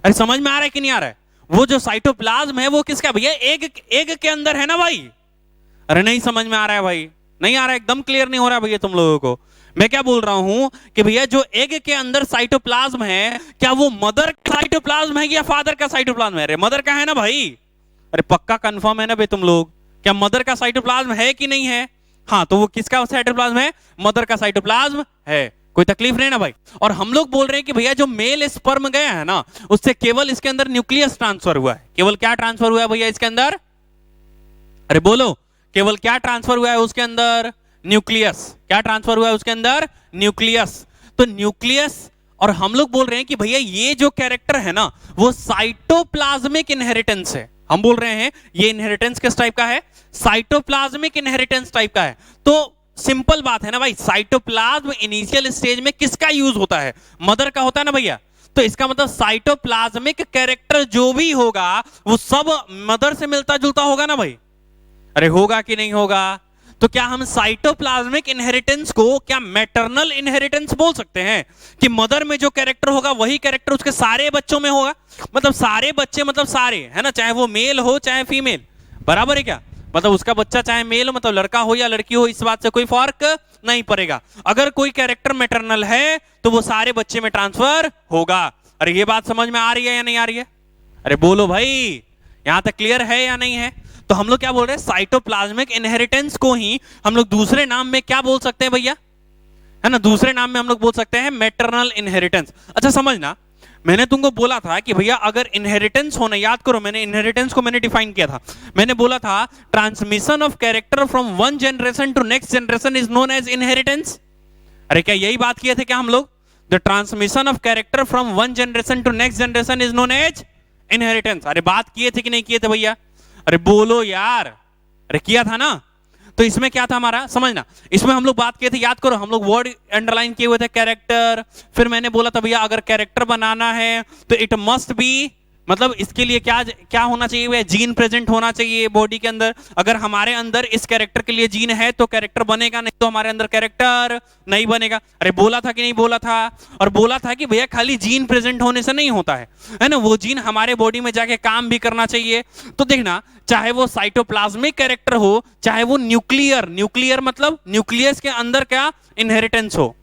अरे समझ में आ रहा है कि नहीं आ रहा है? वो जो साइटोप्लाज्म है वो किसका भैया, एग के अंदर है ना भाई। अरे नहीं समझ में आ रहा है भाई, नहीं आ रहा है, एकदम क्लियर नहीं हो रहा है भैया तुम लोगों को। मैं क्या बोल रहा हूं कि भैया जो एग के अंदर साइटोप्लाज्म है, क्या वो मदर का साइटोप्लाज्म है या फादर का साइटोप्लाज्म है? अरे मदर का है ना भाई। अरे पक्का कंफर्म है ना भाई तुम लोग, क्या मदर का साइटोप्लाज्म है कि नहीं है? हाँ, तो वो किसका साइटोप्लाज्म है, मदर का साइटोप्लाज्म है। कोई तकलीफ नहीं ना भाई। और हम लोग बोल रहे हैं कि भैया जो मेल स्पर्म गया है ना, उससे केवल इसके अंदर न्यूक्लियस ट्रांसफर हुआ है। केवल क्या ट्रांसफर हुआ है भैया इसके अंदर? अरे बोलो, केवल क्या ट्रांसफर हुआ है उसके अंदर? न्यूक्लियस। क्या ट्रांसफर हुआ है उसके अंदर? न्यूक्लियस। तो न्यूक्लियस, और हम लोग बोल रहे हैं कि भैया ये जो कैरेक्टर है ना वो साइटोप्लाज्मिक इनहेरिटेंस है। हम बोल रहे हैं ये इनहेरिटेंस किस टाइप का है, साइटोप्लाज्मिक इनहेरिटेंस टाइप का है। तो सिंपल बात है ना भाई, साइटोप्लाज्म इनिशियल स्टेज में किसका यूज होता है, मदर का होता है ना भैया। तो इसका मतलब साइटोप्लाज्मिक कैरेक्टर जो भी होगा वो सब मदर से मिलता जुलता होगा ना भाई। अरे होगा कि नहीं होगा? तो क्या हम साइटोप्लाज्मिक इनहेरिटेंस को क्या मैटरनल इनहेरिटेंस बोल सकते हैं, कि मदर में जो कैरेक्टर होगा वही कैरेक्टर उसके सारे बच्चों में होगा? मतलब सारे बच्चे मतलब सारे है ना, चाहे वो मेल हो चाहे फीमेल, बराबर है क्या? मतलब उसका बच्चा चाहे मेल हो, मतलब लड़का हो या लड़की हो, इस बात से कोई फर्क नहीं पड़ेगा। अगर कोई कैरेक्टर मैटरनल है तो वो सारे बच्चे में ट्रांसफर होगा। अरे ये बात समझ में आ रही है या नहीं आ रही है? अरे बोलो भाई, यहां तक क्लियर है या नहीं है? तो हम लोग क्या बोल रहे हैं, साइटोप्लाज्मिक इनहेरिटेंस को ही हम लोग दूसरे नाम में क्या बोल सकते हैं भैया, है ना, दूसरे नाम में हम लोग बोल सकते हैं मैटरनल इनहेरिटेंस। अच्छा समझना, मैंने तुमको बोला था कि भैया अगर इनहेरिटेंस होना, याद करो मैंने इनहेरिटेंस को मैंने डिफाइन किया था। मैंने बोला था transmission of character from one generation to next generation is known as inheritance. अरे क्या यही बात किए थे क्या हम लोग? The transmission of character from one generation to next generation is known as inheritance. अरे बात किए थे कि नहीं किए थे भैया? अरे बोलो यार, अरे किया था ना। तो इसमें क्या था हमारा, समझना, इसमें हम लोग बात किए थे, याद करो हम लोग वर्ड अंडरलाइन किए हुए थे, कैरेक्टर। फिर मैंने बोला था भैया अगर कैरेक्टर बनाना है तो इट मस्ट बी, मतलब इसके लिए क्या क्या होना चाहिए भैया, जीन प्रेजेंट होना चाहिए बॉडी के अंदर। अगर हमारे अंदर इस कैरेक्टर के लिए जीन है तो कैरेक्टर बनेगा, नहीं तो हमारे अंदर कैरेक्टर नहीं बनेगा। अरे बोला था कि नहीं बोला था? और बोला था कि भैया खाली जीन प्रेजेंट होने से नहीं होता है ना, वो जीन हमारे बॉडी में जाके काम भी करना चाहिए। तो देखना, चाहे वो साइटोप्लाज्मिक कैरेक्टर हो चाहे वो न्यूक्लियर मतलब न्यूक्लियस के अंदर क्या इनहेरिटेंस हो,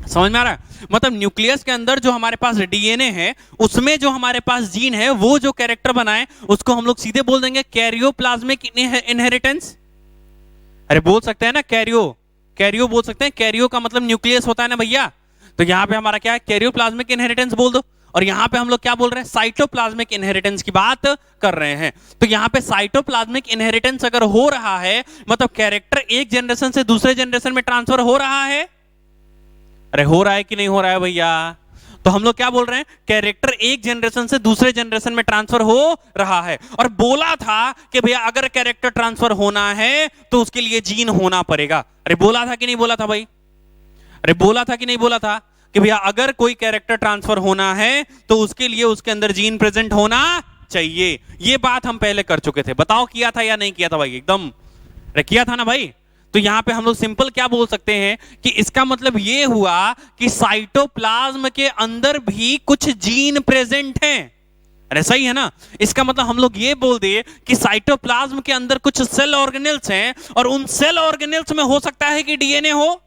समझ में आ रहा है? मतलब न्यूक्लियस के अंदर जो हमारे पास डीएनए है उसमें जो हमारे पास जीन है वो जो कैरेक्टर बनाए उसको हम लोग सीधे बोल देंगे कैरियोप्लाज्मिक इनहेरिटेंस। अरे बोल सकते हैं ना, कैरियो बोल सकते हैं। कैरियो का मतलब न्यूक्लियस होता है ना भैया। तो यहां पे हमारा क्या है, कैरियोप्लाज्मिक इनहेरिटेंस बोल दो। और यहां पे हम लोग क्या बोल रहे हैं, साइटोप्लाज्मिक इनहेरिटेंस की बात कर रहे हैं। तो यहां पे साइटोप्लाज्मिक इनहेरिटेंस अगर हो रहा है मतलब कैरेक्टर एक जनरेशन से दूसरे जनरेशन में ट्रांसफर हो रहा है। अरे हो रहा है कि नहीं हो रहा है भैया? तो हम लोग क्या बोल रहे हैं, कैरेक्टर एक जनरेशन से दूसरे जनरेशन में ट्रांसफर हो रहा है। और बोला था कि भैया अगर कैरेक्टर ट्रांसफर होना है तो उसके लिए जीन होना पड़ेगा। अरे बोला था कि नहीं बोला था भाई? अरे बोला था कि नहीं बोला था कि भैया अगर कोई कैरेक्टर ट्रांसफर होना है तो उसके लिए उसके अंदर जीन प्रेजेंट होना चाहिए। ये बात हम पहले कर चुके थे, बताओ किया था या नहीं किया था भाई? एकदम अरे किया था ना भाई। तो यहां पे हम लोग सिंपल क्या बोल सकते हैं कि इसका मतलब ये हुआ कि साइटोप्लाज्म के अंदर भी कुछ जीन प्रेजेंट हैं। अरे सही है ना? इसका मतलब हम लोग ये बोल दिए कि साइटोप्लाज्म के अंदर कुछ सेल ऑर्गेनेल्स हैं और उन सेल ऑर्गेनेल्स में हो सकता है कि डीएनए हो।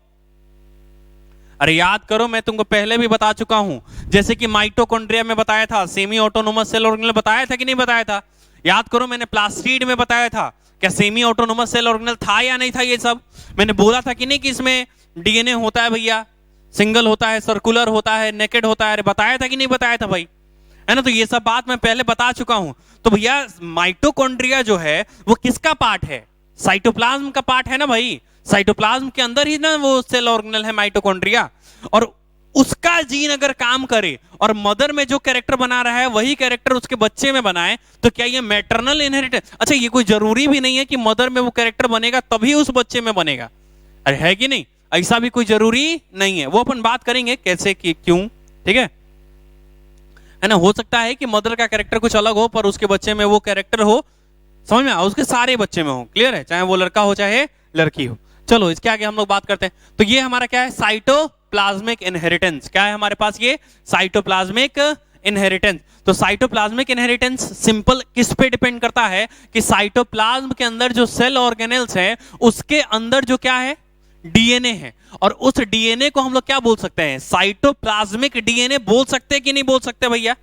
अरे याद करो, मैं तुमको पहले भी बता चुका हूं, जैसे कि माइटोकॉन्ड्रिया में बताया था, सेमी ऑटोनोमस सेल ऑर्गेनेल बताया था कि नहीं बताया था? याद करो, मैंने प्लास्टिड में बताया था, क्या सेमी ऑटोनोमस सेल ऑर्गेनेल था या नहीं था? ये सब मैंने बोला था कि नहीं कि इसमें डीएनए होता है भैया, सिंगल होता है, सर्कुलर होता है, नेकेड होता है। अरे बताया था कि नहीं बताया था भाई? है ना? तो ये सब बात मैं पहले बता चुका हूं। तो भैया माइटोकॉन्ड्रिया जो है वो किसका पार्ट है? साइटोप्लाज्म का पार्ट है ना भाई। साइटोप्लाज्म के अंदर ही ना वो सेल ऑर्गेनेल है माइटोकॉन्ड्रिया। और उसका जीन अगर काम करे और मदर में जो कैरेक्टर बना रहा है वही कैरेक्टर उसके बच्चे में बनाए तो क्या ये मैटरनल इनहेरिटेंस? अच्छा, ये कोई जरूरी भी नहीं है कि मदर में वो कैरेक्टर बनेगा तभी उस बच्चे में बनेगा। अरे है कि नहीं? ऐसा भी कोई जरूरी नहीं है, वो अपन बात करेंगे कैसे कि क्यों, ठीक है ना? हो सकता है कि मदर का कैरेक्टर कुछ अलग हो पर उसके बच्चे में वो कैरेक्टर हो, समझ में, उसके सारे बच्चे में हो। क्लियर है? चाहे वो लड़का हो चाहे लड़की हो। चलो इसके आगे हम लोग बात करते हैं। तो ये हमारा क्या है, साइटोप्लाज्मिक इनहेरिटेंस। क्या है हमारे पास, ये साइटोप्लाज्मिक इनहेरिटेंस। तो साइटोप्लाज्मिक इनहेरिटेंस सिंपल किस पे डिपेंड करता है कि साइटोप्लाज्म के अंदर जो सेल ऑर्गेनेल्स है उसके अंदर जो क्या है, डीएनए है। और उस डीएनए को हम लोग क्या बोल सकते हैं, साइटोप्लाज्मिक डीएनए बोल सकते हैं कि नहीं बोल सकते भैया,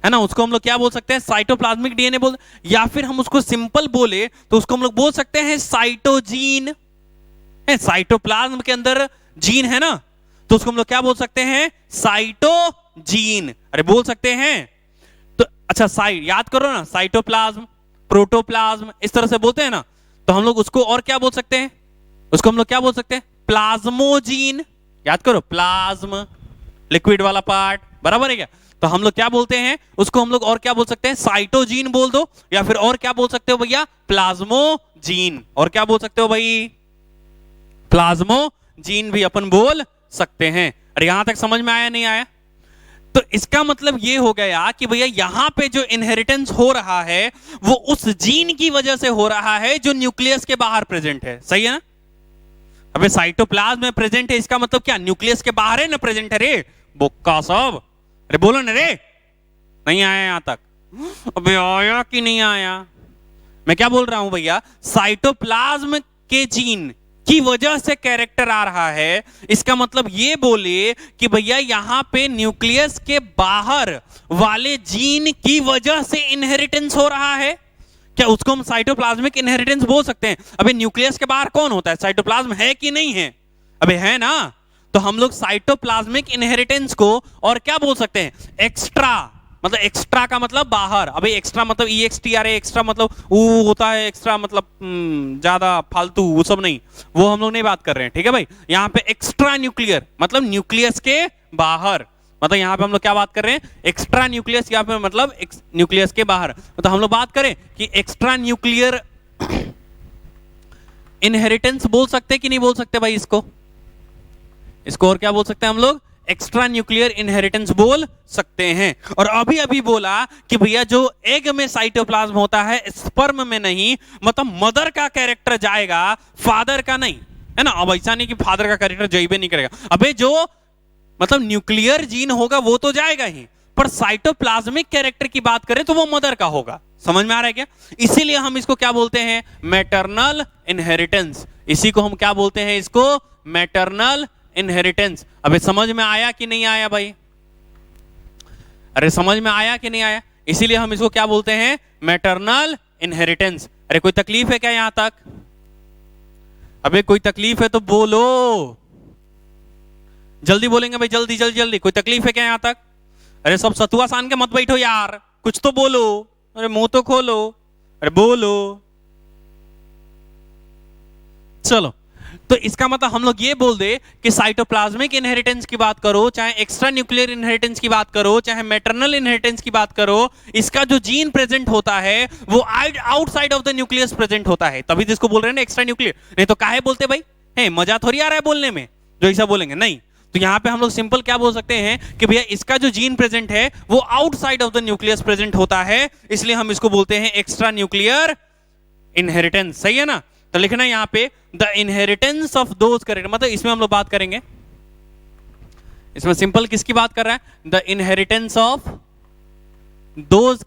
है ना। उसको हम लोग क्या बोल सकते हैं, साइटोप्लाज्मिक डीएनए बोल, या फिर हम उसको सिंपल बोले तो उसको हम लोग बोल सकते हैं साइटोजीन। साइटोप्लाज्म के अंदर जीन है ना, तो उसको हम लोग क्या बोल सकते हैं, साइटोजीन। अरे बोल सकते हैं। तो अच्छा याद करो ना, साइटोप्लाज्म, प्रोटोप्लाज्म, इस तरह से बोलते हैं ना। तो हम लोग उसको और क्या बोल सकते हैं, उसको हम लोग क्या बोल सकते हैं, प्लाज्मोजीन। याद करो, प्लाज्म लिक्विड वाला पार्ट, बराबर है क्या। तो हम लोग क्या बोलते हैं उसको, हम लोग और क्या बोल सकते हैं, साइटोजीन बोल दो, या फिर और क्या बोल सकते हो भैया, प्लाज्मोजीन। और क्या बोल सकते हो भाई, प्लाज्मोजीन भी अपन बोल सकते हैं। अरे यहां तक समझ में आया नहीं आया। तो इसका मतलब ये हो गया कि भैया यहां पे जो इनहेरिटेंस हो रहा है वो उस जीन की वजह से हो रहा है जो न्यूक्लियस के बाहर प्रेजेंट है, सही है ना। अबे साइटोप्लाज्म में प्रेजेंट है, इसका मतलब क्या, न्यूक्लियस के बाहर है ना प्रेजेंट है रे बोक्का सब। अरे बोलो ना रे, नहीं आया यहां तक, अबे आया कि नहीं आया। मैं क्या बोल रहा हूं भैया, साइटोप्लाज्म के जीन की वजह से कैरेक्टर आ रहा है, इसका मतलब ये बोले कि भैया यहां पे न्यूक्लियस के बाहर वाले जीन की वजह से इनहेरिटेंस हो रहा है। क्या उसको हम साइटोप्लाज्मिक इनहेरिटेंस बोल सकते हैं। अबे न्यूक्लियस के बाहर कौन होता है, साइटोप्लाज्म है कि नहीं है, अबे है ना। तो हम लोग साइटोप्लाज्मिक इनहेरिटेंस को और क्या बोल सकते हैं, एक्स्ट्रा। मतलब एक्स्ट्रा का मतलब बाहर, अबे एक्स्ट्रा मतलब EXTRA, एक्स्ट्रा मतलब वो होता है एक्स्ट्रा मतलब ज्यादा फालतू, वो सब नहीं, वो हम लोग नहीं बात कर रहे हैं, ठीक है भाई। यहाँ पे एक्स्ट्रा न्यूक्लियर मतलब न्यूक्लियस के बाहर, मतलब यहाँ पे हम लोग क्या बात कर रहे हैं, एक्स्ट्रा न्यूक्लियस, यहाँ पे मतलब न्यूक्लियस के बाहर। तो हम लोग बात करें कि एक्स्ट्रा न्यूक्लियर इनहेरिटेंस बोल सकते कि नहीं बोल सकते भाई, इसको और क्या बोल सकते हैं हम लोग, एक्स्ट्रा न्यूक्लियर इनहेरिटेंस बोल सकते हैं। और अभी अभी बोला कि भैया जो एग में साइटोप्लाज्म होता है स्पर्म में नहीं, मतलब मदर का कैरेक्टर जाएगा, फादर का नहीं, है ना। अब ऐसा नहीं कि फादर का कैरेक्टर जाइबे नहीं करेगा, अबे जो मतलब न्यूक्लियर जीन होगा वो तो जाएगा ही, पर साइटोप्लाज्मिक कैरेक्टर की बात करें तो वो मदर का होगा। समझ में आ रहा है क्या। इसीलिए हम इसको क्या बोलते हैं, मैटरनल इनहेरिटेंस। इसी को हम क्या बोलते हैं, इसको मैटरनल इनहेरिटेंस। अबे समझ में आया कि नहीं आया भाई, अरे समझ में आया कि नहीं आया। इसीलिए हम इसको क्या बोलते हैं, मैटरनल इनहेरिटेंस। अरे कोई तकलीफ है क्या यहां तक, अबे कोई तकलीफ है तो बोलो, जल्दी बोलेंगे भाई, जल्दी जल्दी जल्दी। कोई तकलीफ है क्या यहां तक, अरे सब सतुआ सान के मत बैठो यार, कुछ तो बोलो, अरे मुंह तो खोलो, अरे बोलो। चलो, तो इसका मतलब हम लोग ये बोल दे कि साइटोप्लाज्मिक इनहेरिटेंस की बात करो, चाहे एक्स्ट्रा न्यूक्लियर इनहेरिटेंस की बात करो, चाहे मैटरनल इनहेरिटेंस की बात करो, इसका जो जीन प्रेजेंट होता है वो outside of the nucleus present होता है, तभी तो इसको बोल रहे हैं ना एक्स्ट्रा न्यूक्लियर। नहीं तो काहे बोलते भाई, है मजा थोड़ी आ रहा है बोलने में जो ऐसा बोलेंगे, नहीं। तो यहां पे हम लोग सिंपल क्या बोल सकते हैं कि भैया इसका जो जीन प्रेजेंट है वो outside of the nucleus present होता है, इसलिए हम इसको बोलते हैं एक्स्ट्रा न्यूक्लियर इनहेरिटेंस, सही है ना। तो लिखना यहां पे the inheritance of those character, मतलब इसमें हम लोग बात करेंगे, इसमें सिंपल किसकी बात कर रहा है, the inheritance of those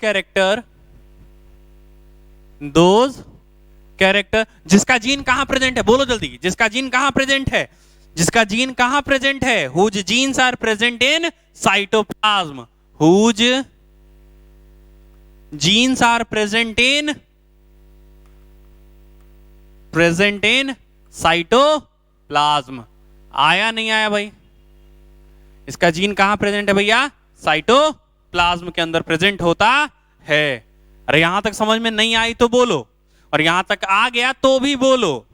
character जिसका जीन कहां प्रेजेंट है, बोलो जल्दी, जिसका जीन कहां प्रेजेंट है, जिसका जीन कहां प्रेजेंट है, whose genes are present in cytoplasm, whose genes are present in cytoplasm. आया नहीं आया भाई, इसका जीन कहां प्रेजेंट है भैया, साइटोप्लाज्म के अंदर प्रेजेंट होता है। अरे यहां तक समझ में नहीं आई तो बोलो, और यहां तक आ गया तो भी बोलो,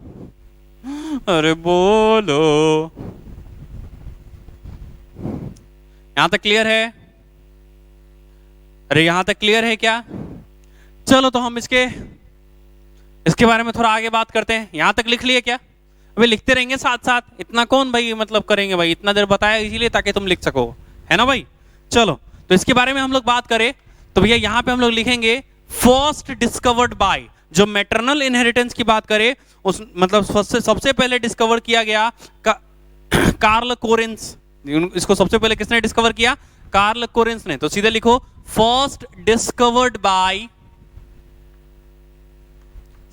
अरे बोलो। यहां तक क्लियर है, अरे यहां तक क्लियर है क्या। चलो तो हम इसके बारे में थोड़ा आगे बात करते हैं। यहां तक लिख लिए क्या, अभी लिखते रहेंगे साथ साथ, इतना कौन भाई मतलब करेंगे भाई, इतना देर बताया इसीलिए ताकि तुम लिख सको, है ना भाई। चलो तो इसके बारे में हम लोग बात करें तो भैया यहां पे हम लोग लिखेंगे फर्स्ट डिस्कवर्ड बाय, जो मैटरनल इनहेरिटेंस की बात करें, उस मतलब सबसे पहले डिस्कवर किया गया कार्ल कोरेंस। इसको सबसे पहले किसने डिस्कवर किया? कार्ल कोरेंस ने। तो सीधे लिखो first discovered by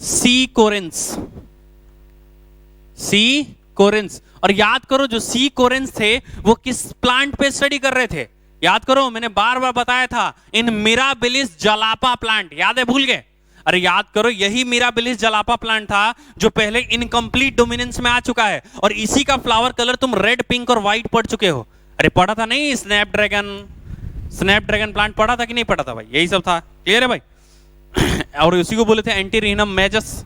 C Correns. C Correns. और याद करो जो सी कोरेंस थे वो किस प्लांट पे स्टडी कर रहे थे? याद करो, मैंने बार बार बताया था, इन मिराबिलिस जलापा प्लांट। याद है? भूल गए? अरे याद करो, यही मिराबिलिस जलापा प्लांट था जो पहले इनकम्प्लीट डोमिनेंस में आ चुका है, और इसी का फ्लावर कलर तुम रेड, पिंक और व्हाइट पढ़ चुके हो। अरे पढ़ा था नहीं? स्नैपड्रैगन प्लांट पढ़ा था कि नहीं पढ़ा था भाई? यही सब था। क्लियर है भाई? और उसी को बोले थे एंटीरिनम मेजस,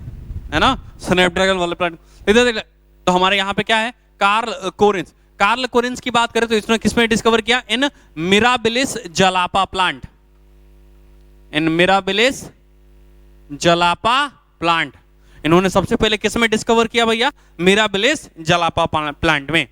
है ना, स्नैपड्रैगन वाले प्लांट। इधर तो हमारे यहाँ पे क्या है? Karl Correns. कार्ल कोरेंस की बात करें तो इसने किसमें डिस्कवर किया? इन Mirabilis jalapa plant. In Mirabilis jalapa plant इन्होंने सबसे पहले किसमें डिस्कवर किया भैया? मिराबिलिस जलापा प्लांट में।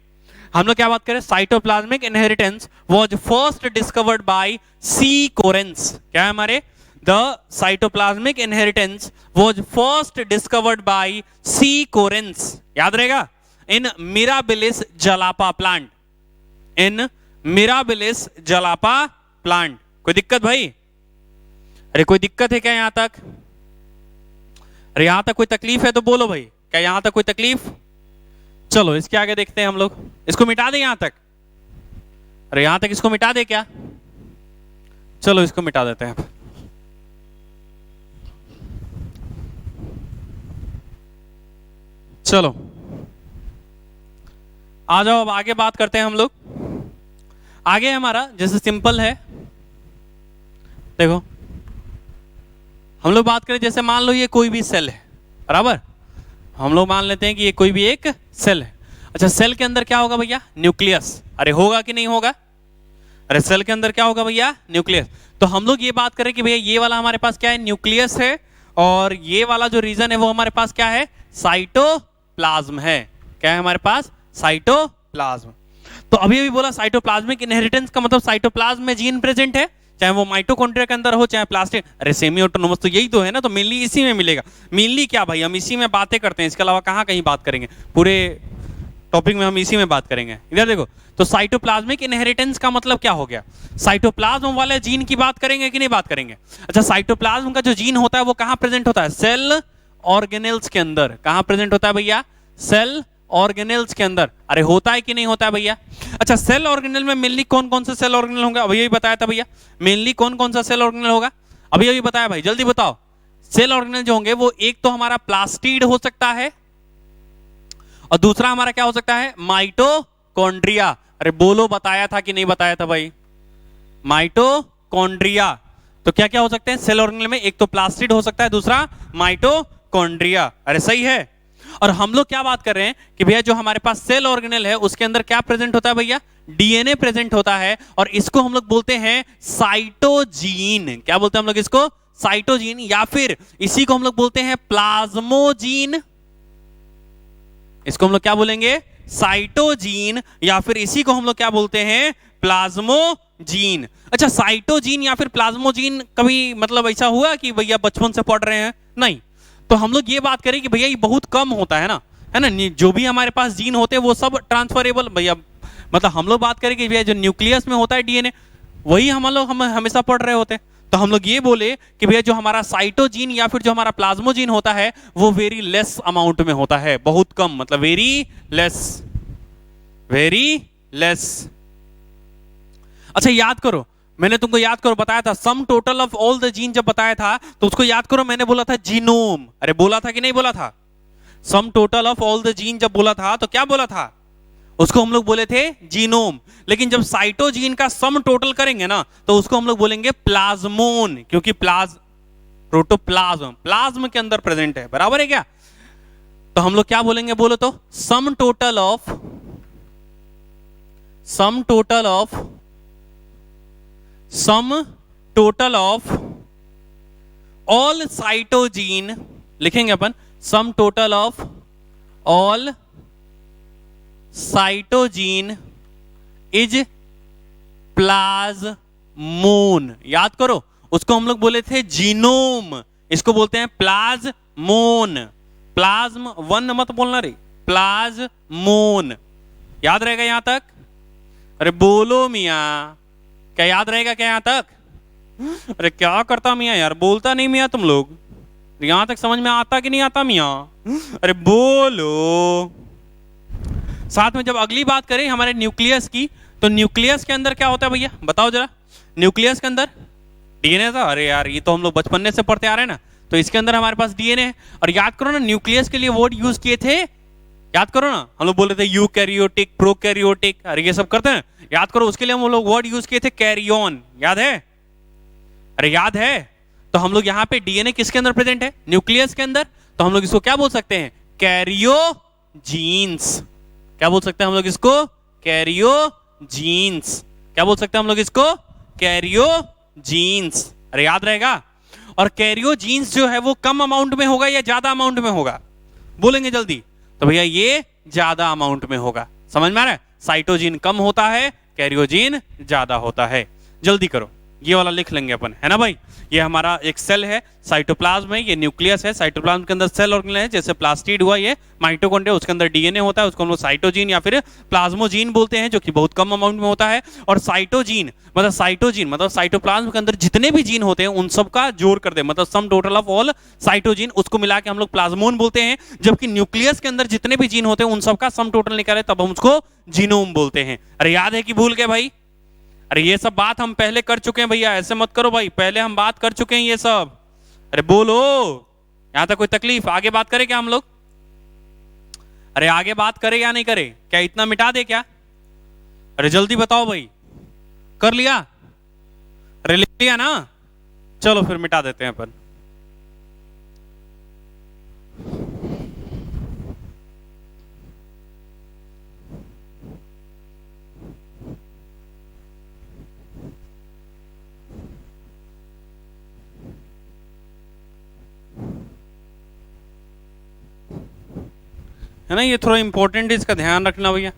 हम लोग क्या बात करें? Cytoplasmic inheritance was first discovered by C Correns. क्या है हमारे? The cytoplasmic inheritance was first discovered by C Correns. याद रहेगा? In Mirabilis jalapa plant. In Mirabilis jalapa plant. कोई दिक्कत भाई? अरे कोई दिक्कत है क्या यहां तक? अरे यहां तक कोई तकलीफ है तो बोलो भाई। क्या यहां तक कोई तकलीफ? चलो इसके आगे देखते हैं हम लोग। इसको मिटा दें यहां तक? अरे यहां तक इसको मिटा दे क्या? चलो इसको मिटा देते हैं। चलो आ जाओ, अब आगे बात करते हैं हम लोग। आगे हमारा जैसे सिंपल है, देखो हम लोग बात करें, जैसे मान लो ये कोई भी सेल है, बराबर। हम लोग मान लेते हैं कि ये कोई भी एक सेल है। अच्छा, सेल के अंदर क्या होगा भैया? न्यूक्लियस। अरे होगा कि नहीं होगा? अरे सेल के अंदर क्या होगा भैया? न्यूक्लियस। तो हम लोग ये बात करें कि भैया ये वाला हमारे पास क्या है? न्यूक्लियस है, और ये वाला जो रीजन है वो हमारे पास क्या है? साइटोप्लाज्म है। क्या है हमारे पास? साइटोप्लाज्म। तो अभी अभी बोला साइटोप्लाज्मिक इनहेरिटेंस का मतलब साइटोप्लाज्म में जीन प्रेजेंट है, चाहे वो माइटोकॉन्ड्रिया के अंदर हो चाहे प्लास्टिक। अरे सेमी ऑटोनोमस तो यही तो है ना, तो मेनली इसी में मिलेगा। मेनली क्या भाई, हम इसी में बातें करते हैं, इसके अलावा कहाँ कहीं बात करेंगे? पूरे टॉपिक में हम इसी में बात करेंगे। इधर देखो, तो साइटोप्लाज्मिक इनहेरिटेंस का मतलब क्या हो गया? साइटोप्लाज्म वाले जीन की बात करेंगे कि नहीं बात करेंगे? अच्छा, साइटोप्लाज्म का जो जीन होता है वो कहाँ प्रेजेंट होता है? सेल ऑर्गेनेल्स के अंदर। कहाँ प्रेजेंट होता है भैया? सेल ऑर्गेनेल्स के अंदर। अरे होता है कि नहीं होता है भैया? अच्छा, सेल ऑर्गेनेल में मेनली कौन कौन से सेल ऑर्गेनेल होंगे? अभी अभी बताया था भैया। मेनली कौन कौन सा सेल ऑर्गेनेल होगा? अभी अभी बताया भाई, जल्दी बताओ। सेल ऑर्गेनेल जो होंगे वो एक तो हमारा प्लास्टिड हो सकता है, और दूसरा हमारा क्या हो सकता है? माइटोकॉन्ड्रिया। अरे बोलो, बताया था कि नहीं बताया था भाई? माइटोकॉन्ड्रिया। तो क्या क्या हो सकते हैं सेल ऑर्गेनेल में? एक तो प्लास्टिड हो सकता है, दूसरा माइटोकॉन्ड्रिया। अरे सही है। और हम लोग क्या बात कर रहे हैं कि भैया जो हमारे पास सेल ऑर्गेनेल है उसके अंदर क्या प्रेजेंट होता है भैया? डीएनए प्रेजेंट होता है, और इसको हम लोग बोलते हैं साइटोजीन। क्या बोलते हैं हम लोग इसको? साइटोजीन, या फिर इसी को हम लोग बोलते हैं प्लाज्मोजीन। इसको हम लोग क्या बोलेंगे? साइटोजीन, या फिर इसी को हम लोग क्या बोलते हैं? प्लाज्मोजीन। अच्छा, साइटोजीन या फिर प्लाज्मोजीन कभी मतलब ऐसा हुआ कि भैया बचपन से पढ़ रहे हैं? नहीं। तो हम लोग ये बात करें कि भैया ये बहुत कम होता है ना, है ना। जो भी हमारे पास जीन होते हैं वो सब ट्रांसफरेबल भैया, मतलब हम लोग बात करें कि भैया जो न्यूक्लियस में होता है डीएनए, वही हम हमेशा पढ़ रहे होते हैं। तो हम लोग ये बोले कि भैया जो हमारा साइटोजीन या फिर जो हमारा प्लाज्मोजीन होता है वो वेरी लेस अमाउंट में होता है, बहुत कम, मतलब वेरी लेस, वेरी लेस। अच्छा याद करो, मैंने तुमको याद करो बताया था सम total of all the gene, जब बताया था तो उसको याद करो, मैंने बोला था जीनोम। अरे बोला था कि नहीं बोला था? सम total of all the gene जब बोला था तो क्या बोला था? उसको हम लोग बोले थे जीनोम। लेकिन जब साइटोजीन का सम टोटल करेंगे ना तो उसको हम लोग बोलेंगे प्लाज्मोन, क्योंकि प्रोटोप्लाज्म प्लाज्म के अंदर प्रेजेंट है, बराबर है क्या? तो हम लोग क्या बोलेंगे बोलो तो? Sum total of all cytogene, लिखेंगे अपन sum total of all cytogene is plasmon. याद करो, उसको हम लोग बोले थे जीनोम, इसको बोलते हैं प्लाज्मोन। प्लाज्म वन मत बोलना रे, प्लाज्मोन। याद रहेगा यहां तक? अरे बोलो मियाँ, क्या याद रहेगा क्या यहां तक? अरे क्या करता मियाँ यार, बोलता नहीं मियाँ तुम लोग। यहां तक समझ में आता कि नहीं आता मियाँ? अरे बोलो। साथ में जब अगली बात करें हमारे न्यूक्लियस की, तो न्यूक्लियस के अंदर क्या होता है भैया, बताओ जरा। न्यूक्लियस के अंदर डीएनए था। अरे यार ये तो हम लोग बचपन से पढ़ते आ रहे हैं ना, तो इसके अंदर हमारे पास डीएनए है। और याद करो ना, न्यूक्लियस के लिए वर्ड यूज किए थे, याद करो ना, हम लोग बोल रहे थे यूकैरियोटिक, प्रोकैरियोटिक, अरे ये सब करते हैं, याद करो। उसके लिए हम लोग वर्ड यूज किए थे कैरियन, याद है? अरे याद है? तो हम लोग यहाँ पे डीएनए किसके अंदर प्रेजेंट है? न्यूक्लियस के अंदर। तो हम लोग इसको क्या बोल सकते हैं? कैरियोजीन्स। क्या बोल सकते हैं हम लोग इसको? कैरियोजीन्स। क्या बोल सकते हैं हम लोग इसको? कैरियोजीन्स। अरे याद रहेगा। और कैरियोजीन्स जो है वो कम अमाउंट में होगा या ज्यादा अमाउंट में होगा? बोलेंगे जल्दी। तो भैया ये ज्यादा अमाउंट में होगा। समझ में आ रहा है? साइटोजिन कम होता है, कैरियोजिन ज्यादा होता है। जल्दी करो, ये वाला लिख लेंगे अपन, है ना भाई? ये हमारा एक सेल है साइटोप्लाज्म है, ये न्यूक्लियस है। साइटोप्लाज्म के अंदर सेल ऑर्गेनेल है, जैसे प्लास्टिड हुआ ये माइटोकॉन्ड्रिया, उसके अंदर डीएनए होता है, उसको हम लोग साइटोजीन या फिर प्लाज्मोजीन बोलते हैं, जो कि बहुत कम अमाउंट में होता है। और साइटोजीन मतलब साइटोप्लाज्म के अंदर जितने भी जीन होते हैं उन सब का जोड़ कर दे, मतलब सम टोटल ऑफ ऑल साइटोजीन, उसको मिला के हम लोग प्लाज्मोन बोलते हैं। जबकि न्यूक्लियस के अंदर जितने भी जीन होते हैं उन सबका सम टोटल निकाले तब हम उसको जीनोम बोलते हैं। अरे याद है कि भूल गए भाई? अरे ये सब बात हम पहले कर चुके हैं भैया, ऐसे मत करो भाई, पहले हम बात कर चुके हैं ये सब। अरे बोलो, यहां तक कोई तकलीफ? आगे बात करें क्या हम लोग? अरे आगे बात करें या नहीं करें? क्या इतना मिटा दे क्या? अरे जल्दी बताओ भाई, कर लिया? अरे लिख लिया ना? चलो फिर मिटा देते हैं अपन। है ना, ये थोड़ा इंपॉर्टेंट है, इसका ध्यान रखना भैया,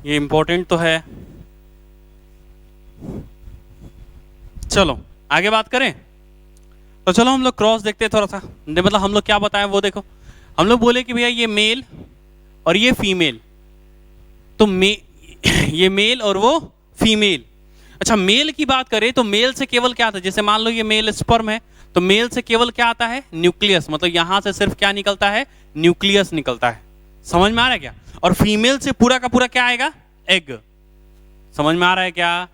ये इंपॉर्टेंट तो है। चलो आगे बात करें। तो चलो हम लोग क्रॉस देखते हैं थोड़ा सा, मतलब हम लोग क्या बताएं वो देखो। हम लोग बोले कि भैया ये मेल और ये फीमेल, तो ये मेल और वो फीमेल। अच्छा, मेल की बात करें तो मेल से केवल क्या आता है, जैसे मान लो ये मेल स्पर्म है, तो मेल से केवल क्या आता है? न्यूक्लियस, मतलब यहां से सिर्फ क्या निकलता है? न्यूक्लियस निकलता है। समझ में आ रहा है क्या? और फीमेल से पूरा का पूरा क्या आएगा? एग। समझ में आ रहा है क्या?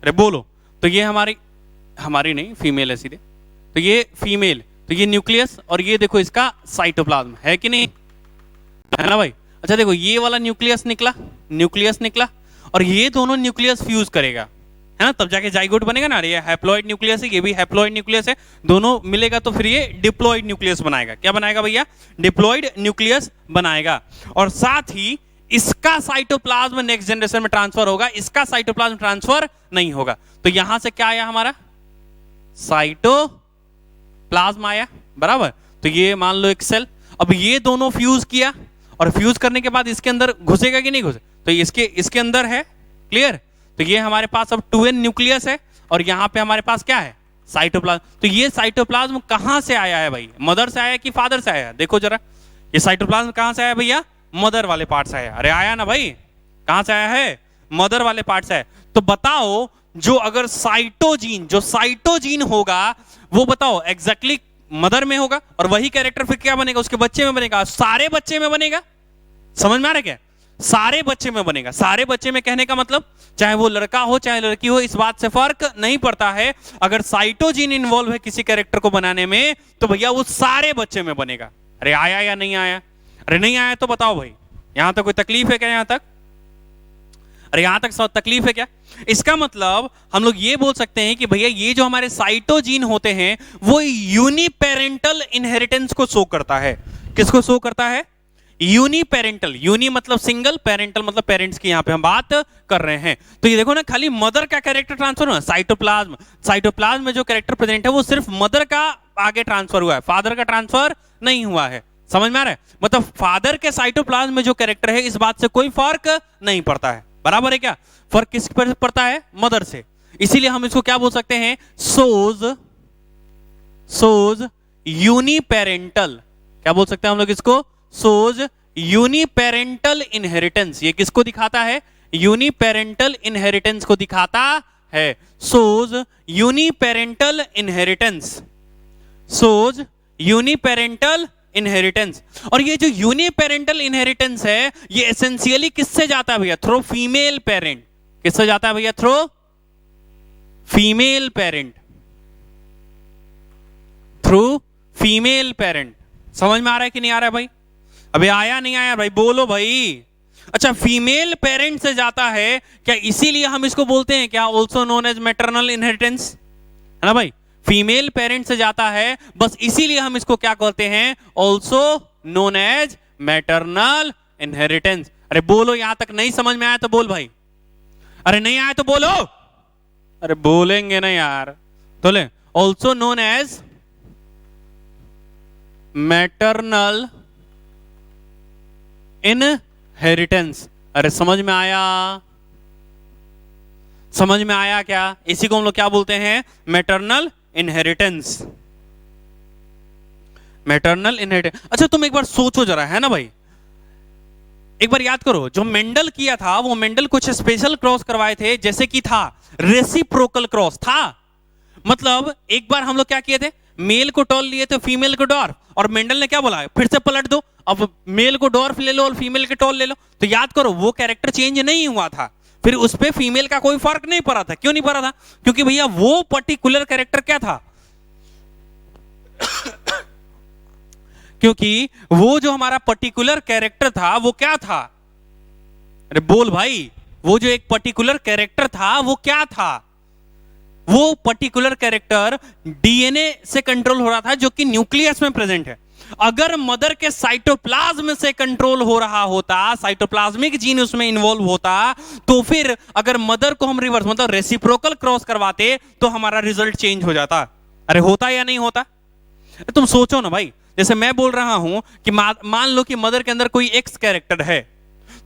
अरे बोलो। तो ये हमारी नहीं, फीमेल है सीधे, तो ये फीमेल, तो ये न्यूक्लियस, और ये देखो इसका साइटोप्लाज्म है कि नहीं, है ना भाई? अच्छा देखो, ये वाला न्यूक्लियस निकला और ये दोनों न्यूक्लियस फ्यूज करेगा, है ना, तब जाके जाइगोट बनेगा ना। ये हैप्लॉइड न्यूक्लियस है, ये भी हैप्लॉइड न्यूक्लियस है, दोनों मिलेगा तो फिर ये डिप्लॉइड न्यूक्लियस बनाएगा। क्या बनाएगा भैया? डिप्लॉइड न्यूक्लियस बनाएगा। और साथ ही इसका साइटोप्लाज्म नेक्स्ट जनरेशन में ट्रांसफर होगा, इसका साइटोप्लाज्म ट्रांसफर नहीं होगा। तो यहां से क्या आया? हमारा साइटोप्लाज्म आया, बराबर। तो ये मान लो एक सेल, अब ये दोनों फ्यूज किया, और फ्यूज करने के बाद इसके अंदर घुसेगा कि नहीं घुसे? तो इसके अंदर है, क्लियर? तो ये हमारे पास अब 2n न्यूक्लियस है, और यहां पे हमारे पास क्या है? साइटोप्लाज्म। तो ये साइटोप्लाज्म कहां से आया है भाई? मदर से आया कि फादर से आया? देखो जरा, ये साइटोप्लाज्म कहां से आया भैया? मदर वाले पार्ट से आया। अरे आया ना भाई, कहां से आया है? मदर वाले पार्ट से आया। तो बताओ, जो अगर साइटोजीन होगा, वो बताओ एग्जैक्टली मदर में होगा, और वही कैरेक्टर फिर क्या बनेगा? उसके बच्चे में बनेगा, सारे बच्चे में बनेगा। समझ में आ रहा है क्या? सारे बच्चे में बनेगा। सारे बच्चे में कहने का मतलब चाहे वो लड़का हो चाहे लड़की हो, इस बात से फर्क नहीं पड़ता है। अगर साइटोजीन इन्वॉल्व है किसी कैरेक्टर को बनाने में, तो भैया वो सारे बच्चे में बनेगा। अरे आया या नहीं आया? अरे नहीं आया तो बताओ भाई, यहां तक कोई तकलीफ है क्या? यहां तक? अरे यहां तक तकलीफ है क्या? इसका मतलब हम लोग ये बोल सकते हैं कि भैया ये जो हमारे साइटोजीन होते हैं वो यूनिपेरेंटल इनहेरिटेंस को शो करता है। किसको शो करता है? यूनिपेरेंटल। यूनि मतलब सिंगल, पेरेंटल मतलब पेरेंट्स की यहां पे हम बात कर रहे हैं। तो ये देखो ना, खाली मदर का कैरेक्टर ट्रांसफर हुआ, साइटोप्लाज्म में जो कैरेक्टर प्रेजेंट है वो सिर्फ मदर का आगे ट्रांसफर हुआ है, फादर का ट्रांसफर नहीं हुआ है। समझ में आ रहा है? मतलब फादर के साइटोप्लाज्म में जो कैरेक्टर है, इस बात से कोई फर्क नहीं पड़ता है। बराबर है क्या? फर्क किस पर पड़ता है? मदर से। इसीलिए हम इसको क्या बोल सकते हैं? सोज सोज यूनिपेरेंटल, क्या बोल सकते हैं हम लोग इसको, सोज यूनिपेरेंटल इनहेरिटेंस। ये किसको दिखाता है, यूनिपेरेंटल इनहेरिटेंस को दिखाता है। सोज यूनिपेरेंटल इनहेरिटेंस, सोज यूनिपेरेंटल इनहेरिटेंस। और ये जो यूनिपेरेंटल इनहेरिटेंस है ये एसेंशियली किससे जाता है भैया, थ्रू फीमेल पेरेंट। किससे जाता है भैया, through female parent, through female parent. समझ में आ रहा है कि नहीं आ रहा है भाई, अबे आया नहीं आया भाई, बोलो भाई। अच्छा, फीमेल पेरेंट से जाता है क्या, इसीलिए हम इसको बोलते हैं क्या, also known as maternal inheritance, है ना भाई। फीमेल पेरेंट से जाता है, बस इसीलिए हम इसको क्या कहते हैं, also known as maternal inheritance. अरे बोलो, यहां तक नहीं समझ में आया तो बोल भाई, अरे नहीं आया तो बोलो, अरे बोलेंगे ना यार। तो ले, also known as maternal inheritance. अरे समझ में आया, समझ में आया क्या, इसी को हम लोग क्या बोलते हैं, मैटरनल इनहेरिटेंस, मैटरनल इनहेरिटेंस। अच्छा तुम एक बार सोचो जरा, है ना भाई, एक बार याद करो, जो मेंडल किया था वो मेंडल कुछ स्पेशल क्रॉस करवाए थे, जैसे कि था रेसिप्रोकल क्रॉस था। मतलब एक बार हम लोग क्या किए थे, मेल को टॉल लिए थे, फीमेल को डॉर्फ, और मेंडल ने क्या बोला, फिर से पलट दो, अब मेल को डॉर्फ ले लो और फीमेल के टॉल ले लो। तो याद करो वो कैरेक्टर चेंज नहीं हुआ था, फिर उस पे फीमेल का कोई फर्क नहीं पड़ा था। क्यों नहीं पड़ा था, क्योंकि भैया वो पर्टिकुलर कैरेक्टर क्या था क्योंकि वो जो हमारा पर्टिकुलर कैरेक्टर था वो क्या था, अरे बोल भाई, वो जो एक पर्टिकुलर कैरेक्टर था वो क्या था, वो पर्टिकुलर कैरेक्टर डीएनए से कंट्रोल हो रहा था, जो कि न्यूक्लियस में प्रेजेंट है। अगर मदर के साइटोप्लाज्म से कंट्रोल हो रहा होता, साइटोप्लाज्मिक जीन उसमें इन्वॉल्व होता, तो फिर अगर मदर को हम रिवर्स मतलब रेसिप्रोकल क्रॉस करवाते तो हमारा रिजल्ट चेंज हो जाता। अरे होता या नहीं होता, तुम सोचो ना भाई। जैसे मैं बोल रहा हूं कि मान लो कि मदर के अंदर कोई एक्स कैरेक्टर है,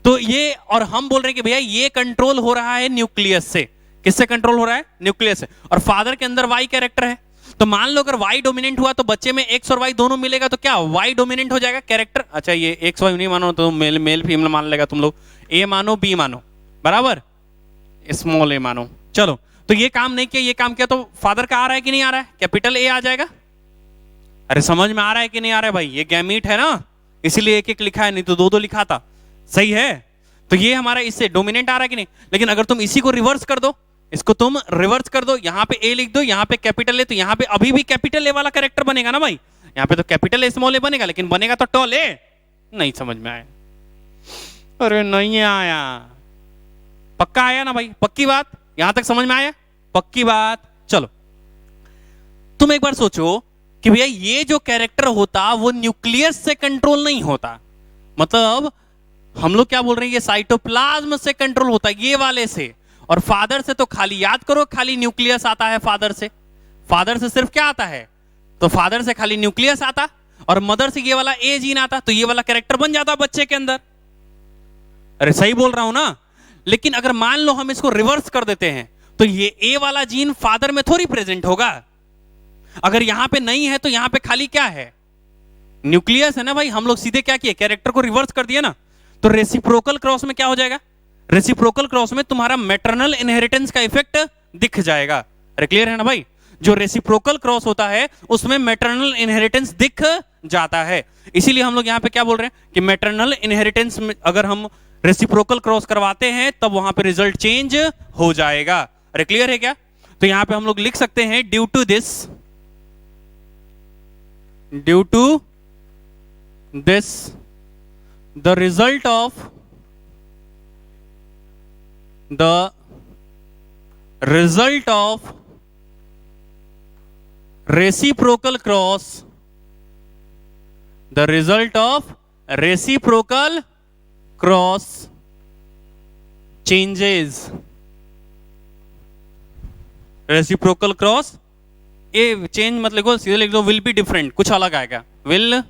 तो ये, और हम बोल रहे हैं कि भैया ये कंट्रोल हो रहा है न्यूक्लियस से। किससे कंट्रोल हो रहा है, न्यूक्लियस से। और फादर के अंदर वाई कैरेक्टर है, तो मान लो अगर वाई डोमिनेंट हुआ तो बच्चे में एक्स और वाई दोनों मिलेगा, तो क्या वाई डोमिनेंट हो जाएगा कैरेक्टर। अच्छा ये एक्स वाई नहीं मानो तो मेल मेल फीमेल मान लेगा तुम लोग, ए मानो बी मानो, बराबर, स्मॉल ए मानो। चलो, तो ये काम नहीं किया, ये काम किया, तो फादर का आ रहा है कि नहीं आ रहा है, कैपिटल ए आ जाएगा। अरे समझ में आ रहा है कि नहीं आ रहा है भाई, ये गैमीट है ना, इसीलिए एक एक लिखा है, नहीं तो दो दो लिखा था, सही है। तो ये हमारा इससे डोमिनेंट आ रहा है कि नहीं। लेकिन अगर तुम इसी को रिवर्स कर दो, इसको तुम रिवर्स कर दो, यहां पे ए लिख दो, यहां पे कैपिटल ए, तो यहां पे अभी भी कैपिटल ए वाला कैरेक्टर बनेगा ना भाई, यहां पे तो कैपिटल ए स्मॉल ए बनेगा, लेकिन बनेगा तो टॉल ए। नहीं समझ में आया, अरे नहीं आया, पक्का आया ना भाई, पक्की बात, यहां तक समझ में आया, पक्की बात। चलो तुम एक बार सोचो कि भैया ये जो कैरेक्टर होता वो न्यूक्लियस से कंट्रोल नहीं होता, मतलब हम लोग क्या बोल रहे हैं, ये साइटोप्लाज्म से कंट्रोल होता है, ये वाले से। और फादर से तो खाली याद करो, खाली न्यूक्लियस आता है फादर से। फादर से सिर्फ क्या आता है, तो फादर से खाली न्यूक्लियस आता, और मदर से ये वाला ए जीन आता, तो ये वाला कैरेक्टर बन जाता बच्चे के अंदर। अरे सही बोल रहा हूं ना। लेकिन अगर मान लो हम इसको रिवर्स कर देते हैं, तो ये ए वाला जीन फादर में थोड़ी प्रेजेंट होगा। अगर यहां पे नहीं है तो यहां पे खाली क्या है, न्यूक्लियस है ना भाई। हम लोग सीधे क्या किए, कैरेक्टर को रिवर्स कर दिया ना। तो रेसिप्रोकल क्रॉस में क्या हो जाएगा, रेसिप्रोकल क्रॉस में तुम्हारा मैटरनल इनहेरिटेंस का इफेक्ट दिख जाएगा। अरे क्लियर है ना भाई, जो रेसिप्रोकल क्रॉस होता है उसमें मैटरनल इनहेरिटेंस दिख जाता है। इसीलिए हम लोग यहां पे क्या बोल रहे हैं कि मैटरनल इनहेरिटेंस में अगर हम रेसिप्रोकल क्रॉस करवाते हैं तब वहां पे रिजल्ट चेंज हो जाएगा। अरे क्लियर है क्या। तो यहां पे हम लोग लिख सकते हैं due to this the result of reciprocal cross, the result of reciprocal cross changes, reciprocal cross ये चेंज मत लिखो, सीधे लिख दो विल बी डिफरेंट, कुछ अलग आएगा, विल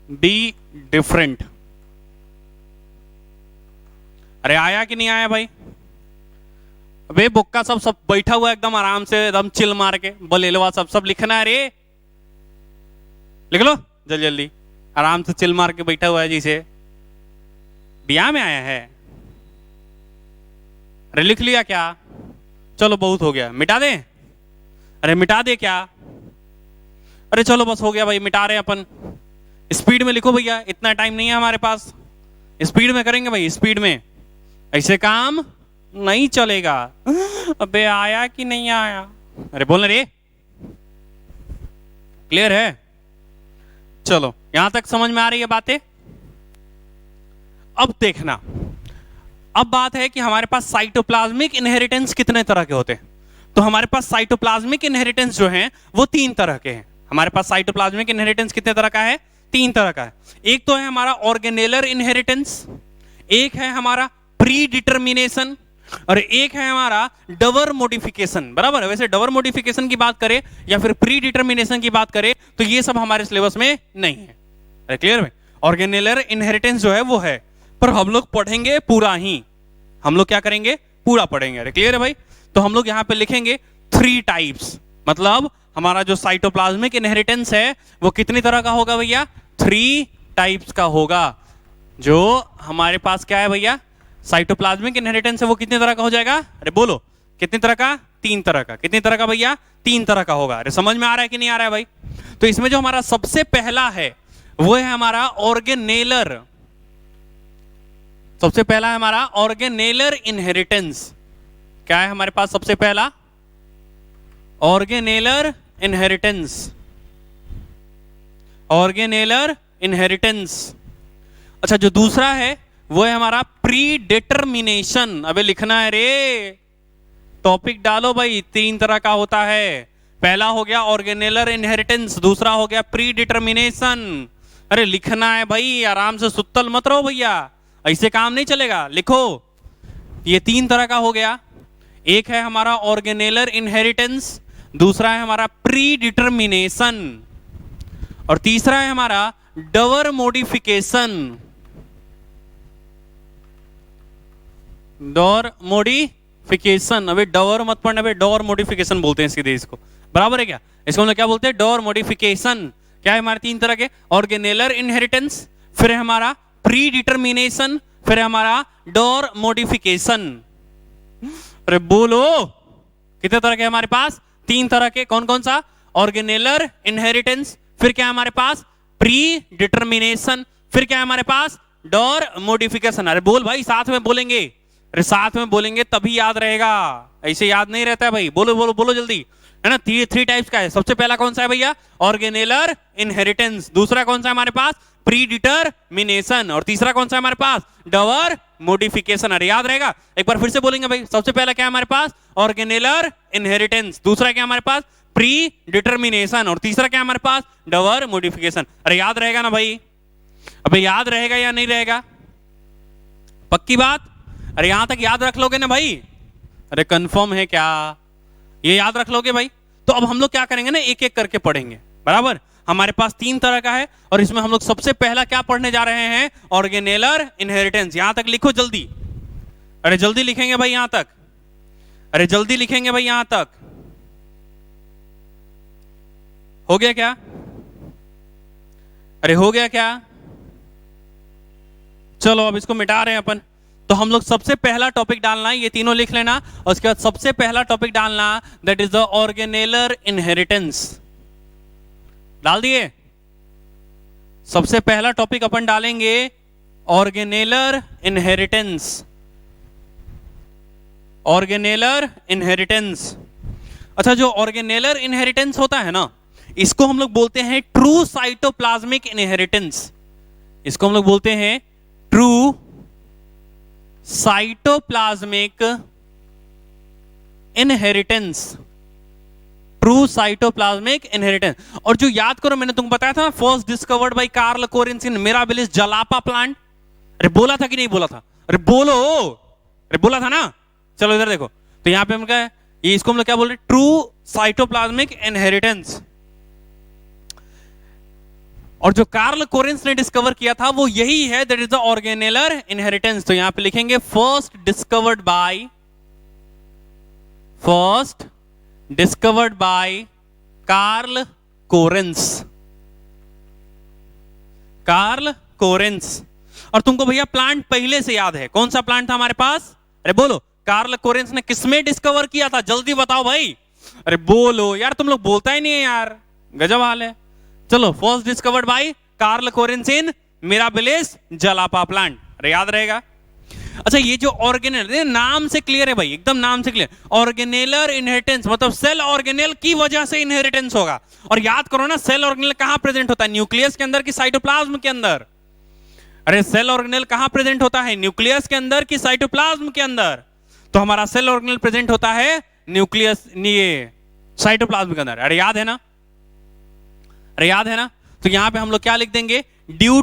बी डिफरेंट। अरे आया कि नहीं आया भाई, अबे बुक्का सब सब बैठा हुआ एकदम आराम से, एकदम चिल मार के, बलेलवा सब सब लिखना है रे, लिख लो जल्दी जल्दी, आराम से चिल मार के बैठा हुआ है जिसे ब्याह में आया है। अरे लिख लिया क्या? चलो बहुत हो गया, मिटा दे। अरे मिटा दे क्या? अरे चलो बस हो गया भाई, मिटा रहे अपन। स्पीड में लिखो भैया, इतना टाइम नहीं है हमारे पास, स्पीड में करेंगे भाई, स्पीड में, ऐसे काम नहीं चलेगा। अबे आया कि नहीं आया? अरे बोल रे, क्लियर है? चलो यहां तक समझ में आ रही है बातें? अब देखना, अब बात है कि हमारे पास साइटोप्लाज्मिक इनहेरिटेंस कितने तरह के होते हैं। तो हमारे पास साइटोप्लाज्मिक इनहेरिटेंस जो है वो 3 तरह के हैं। हमारे पास साइटोप्लाज्मिक इनहेरिटेंस कितने तरह का है? 3 तरह का है। एक तो है हमारा ऑर्गेनेलर इनहेरिटेंस, एक है हमारा प्री डिटर्मिनेशन, और एक है हमारा डवर मॉडिफिकेशन। बराबर है? वैसे डवर मॉडिफिकेशन की बात करें या फिर प्री डिटर्मिनेशन की बात करें तो ये सब हमारे सिलेबस में नहीं है। अरे क्लियर है? ऑर्गेनेलर इनहेरिटेंस जो है वो है, पर हम लोग पढ़ेंगे पूरा ही, हम लोग क्या करेंगे? पूरा पढ़ेंगे। अरे क्लियर है भाई? तो हम लोग यहां पे लिखेंगे 3 टाइप्स, मतलब हमारा जो साइटोप्लाज्मिक इनहेरिटेंस है वो कितनी तरह का होगा भैया? 3 टाइप्स का होगा। जो हमारे पास क्या है भैया? साइटोप्लाज्मिक इनहेरिटेंस है वो कितनी तरह का हो जाएगा? अरे बोलो कितनी तरह का? 3 तरह का। कितनी तरह का भैया? 3 तरह का होगा। अरे समझ में आ रहा है कि नहीं आ रहा है भाई? तो इसमें जो हमारा सबसे पहला है वो है हमारा ऑर्गेनेलर। सबसे पहला है हमारा ऑर्गेनेलर इनहेरिटेंस। क्या है हमारे पास सबसे पहला? ऑर्गेनेलर इनहेरिटेंस। ऑर्गेनेलर इनहेरिटेंस। अच्छा, जो दूसरा है वो है हमारा प्री डिटर्मिनेशन। अबे लिखना है रे, टॉपिक डालो भाई। 3 तरह का होता है। पहला हो गया ऑर्गेनेलर इनहेरिटेंस, दूसरा हो गया प्री डिटर्मिनेशन। अरे लिखना है भाई, आराम से सुत्तल मत रहो भैया, ऐसे काम नहीं चलेगा, लिखो। ये 3 तरह का हो गया। एक है हमारा ऑर्गेनेलर इनहेरिटेंस, दूसरा है हमारा प्री डिटर्मिनेशन, और तीसरा है हमारा डवर मॉडिफिकेशन। Door modification. अबे डवर मत पढ़ना, अबे डोर मॉडिफिकेशन बोलते हैं सीधे इसको। बराबर है क्या? इसको हम लोग क्या बोलते हैं? Door modification. क्या है हमारे 3 तरह के? ऑर्गेनेलर इनहेरिटेंस, फिर है हमारा प्री डिटर्मिनेशन, फिर है हमारा डोर मॉडिफिकेशन। अरे बोलो कितने तरह के हमारे पास? 3 तरह के। कौन कौन सा? ऑर्गेनेलर इनहेरिटेंस, फिर क्या है हमारे पास? प्री डिटर्मिनेशन, फिर क्या है हमारे पास? Door modification. अरे बोल भाई, साथ में बोलेंगे। अरे साथ में बोलेंगे तभी याद रहेगा, ऐसे याद नहीं रहता है भाई। बोलो बोलो बोलो जल्दी, है ना? 3 टाइप्स का है। सबसे पहला कौन सा है भैया? ऑर्गेनेलर इनहेरिटेंस। दूसरा कौन सा है हमारे पास? Pre determination. और तीसरा कौन सा है हमारे पास? डवर मॉडिफिकेशन। अरे याद रहेगा? एक बार फिर से बोलेंगे भाई। सबसे पहला क्या है हमारे पास? ऑर्गेनेलर इनहेरिटेंस। दूसरा क्या है हमारे पास? Pre determination. और तीसरा क्या है हमारे पास? डवर मॉडिफिकेशन। अरे याद रहेगा ना भाई? अबे याद रहेगा या नहीं रहेगा? पक्की बात? अरे यहां तक याद रख लोगे ना भाई? अरे कंफर्म है क्या? ये याद रख लोगे भाई? तो अब हम लोग क्या करेंगे ना, एक एक करके पढ़ेंगे। बराबर? हमारे पास 3 तरह का है, और इसमें हम लोग सबसे पहला क्या पढ़ने जा रहे हैं? ऑर्गेनेलर इनहेरिटेंस। यहां तक लिखो जल्दी। अरे जल्दी लिखेंगे भाई यहां तक। अरे जल्दी लिखेंगे भाई यहां तक। हो गया क्या? अरे हो गया क्या? चलो अब इसको मिटा रहे हैं अपन। तो हम लोग सबसे पहला टॉपिक डालना है, ये तीनों लिख लेना, और उसके बाद सबसे पहला टॉपिक डालना, that is the organellar inheritance. डाल दिए? सबसे पहला टॉपिक अपन डालेंगे ऑर्गेनेलर इनहेरिटेंस। ऑर्गेनेलर इनहेरिटेंस। अच्छा, जो ऑर्गेनेलर इनहेरिटेंस होता है ना, इसको हम लोग बोलते हैं ट्रू साइटोप्लाज्मिक इनहेरिटेंस। इसको हम लोग बोलते हैं true cytoplasmic inheritance. True cytoplasmic inheritance. और जो याद करो, मैंने तुमको बताया था, first discovered by Carl Correns in Mirabilis jalapa plant. अरे बोला था कि नहीं बोला था? अरे बोलो। अरे बोला था ना? चलो इधर देखो। तो यहां पे हम क्या है, ये इसको हम लोग क्या बोल रहे हैं? True cytoplasmic inheritance. और जो कार्ल कोरिन्स ने डिस्कवर किया था वो यही है, that is the organellar inheritance. तो यहां पे लिखेंगे first discovered by first discovered by Karl Correns. Karl Correns. और तुमको भैया प्लांट पहले से याद है, कौन सा प्लांट था हमारे पास? अरे बोलो, कार्ल कोरेंस ने किसमें डिस्कवर किया था? जल्दी बताओ भाई। अरे बोलो यार, तुम लोग बोलता ही नहीं है यार, गजब हाल है। चलो, first discovered by Karl Correns in Mirabilis jalapa plant. अरे याद रहेगा। अच्छा, ये जो ऑर्गेनेल, नाम से क्लियर है भाई, एकदम नाम से क्लियर। ऑर्गेनेलर इनहेरिटेंस मतलब सेल ऑर्गेनेल की वजह से इनहेरिटेंस होगा। और याद करो ना, सेल ऑर्गेनेल कहां प्रेजेंट होता है? न्यूक्लियस के अंदर कि साइटोप्लाज्म के अंदर? अरे सेल ऑर्गेनेल कहां प्रेजेंट होता है? न्यूक्लियस के अंदर कि साइटोप्लाज्म के अंदर? तो हमारा सेल ऑर्गेनेल प्रेजेंट होता है न्यूक्लियस, ये साइटोप्लाज्म के अंदर। अरे याद है ना? अरे याद है ना? तो यहां पे हम लोग क्या लिख देंगे? Due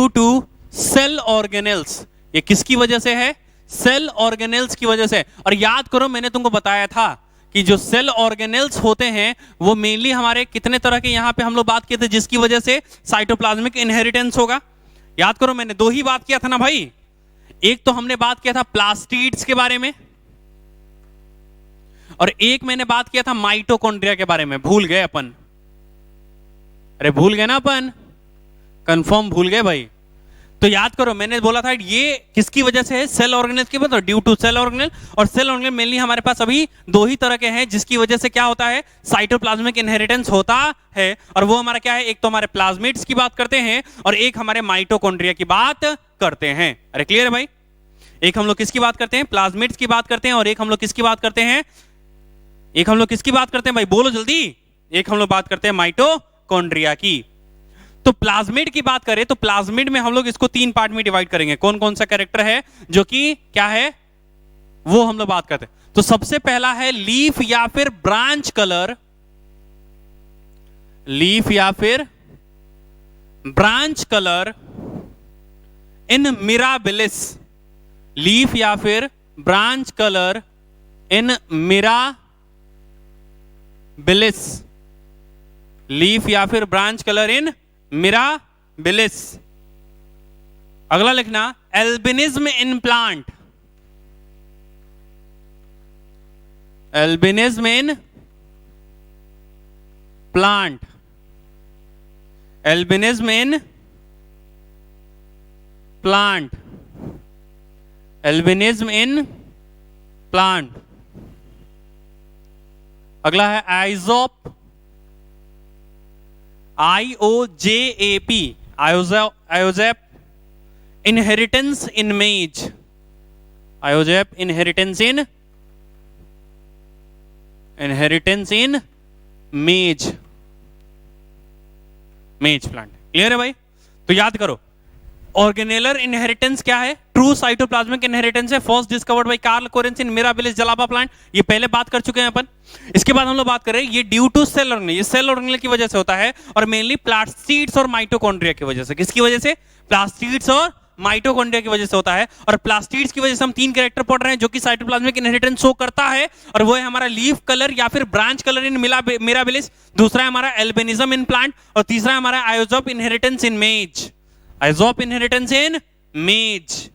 to cell organelles. ये किसकी वजह से है? सेल ऑर्गेनेल्स की वजह से। और याद करो, मैंने तुमको बताया था कि जो सेल ऑर्गेनेल्स होते हैं वो मेनली हमारे कितने तरह के यहां पे हम लोग बात किए थे जिसकी वजह से साइटोप्लाज्मिक इनहेरिटेंस होगा। याद करो, मैंने दो ही बात किया था ना भाई। एक तो हमने बात किया था प्लास्टिड्स के बारे में, और एक मैंने बात किया था माइटोकॉन्ड्रिया के बारे में। भूल गए अपन? अरे भूल गए ना अपन? कंफर्म भूल गए भाई? तो याद करो, मैंने बोला था ये किसकी वजह से है? सेल ऑर्गेनेल की वजह, ड्यू टू सेल ऑर्गेनेल। और सेल ऑर्गेनेल मेनली हमारे पास अभी दो ही तरह के हैं जिसकी वजह से क्या होता है? साइटोप्लाज्मिक इनहेरिटेंस होता है। और वो हमारा क्या है? एक तो हमारे प्लाज्मिड्स की बात करते हैं और एक हमारे माइटोकॉन्ड्रिया की बात करते हैं। अरे क्लियर है भाई? एक हम लोग किसकी बात करते हैं? प्लाज्मिड्स की बात करते हैं। और एक हम लोग किसकी बात करते हैं? एक हम लोग किसकी बात करते हैं भाई? बोलो जल्दी। एक हम लोग बात करते हैं माइटोकॉन्ड्रिया की। तो प्लाज्मिड की बात करें तो प्लाज्मिड में हम लोग इसको तीन पार्ट में डिवाइड करेंगे। कौन कौन सा कैरेक्टर है जो कि क्या है वो हम लोग बात करते हैं। तो सबसे पहला है लीफ या फिर ब्रांच कलर। लीफ या फिर ब्रांच कलर इन मिराबिलिस। लीफ या फिर ब्रांच कलर इन मिराबिलिस। लीफ या फिर ब्रांच कलर इन मिराबिलिस। अगला लिखना albinism in plant. Albinism in plant. Albinism in plant. Albinism in plant. अगला है आइजोप। IOJAP, आयोजैप इनहेरिटेंस इन मेज। आयोजैप इनहेरिटेंस इन मेज। मेज प्लांट। क्लियर है भाई? तो याद करो, ऑर्गेनेलर इनहेरिटेंस क्या है? ट्रू साइटोप्लाज्मिक इनहेरिटेंस है। First discovered by Karl Correns in Mirabilis jalapa plant. ये पहले बात कर चुके हैं अपन। इसके बाद हम लोग बात करें ये ड्यू टू सेल ऑर्गेनेल। ये सेल ऑर्गेनेल की वजह से होता है और मेनली प्लास्टिड्स और माइटोकॉन्ड्रिया की वजह से। किसकी वजह से? प्लास्टिड्स और माइटोकॉन्ड्रिया की वजह से होता है। और प्लास्टिड्स की वजह से हम तीन कैरेक्टर पढ़ रहे हैं जो कि साइटोप्लाज्मिक इनहेरिटेंस शो करता है, और वो है हमारा लीफ कलर या फिर ब्रांच कलर इन मिराबिलिस। दूसरा है हमारा एल्बिनिज्म इन प्लांट, और तीसरा है हमारा आयोजोप इनहेरिटेंस इन मेज। आयोजोप इनहेरिटेंस इन मेज।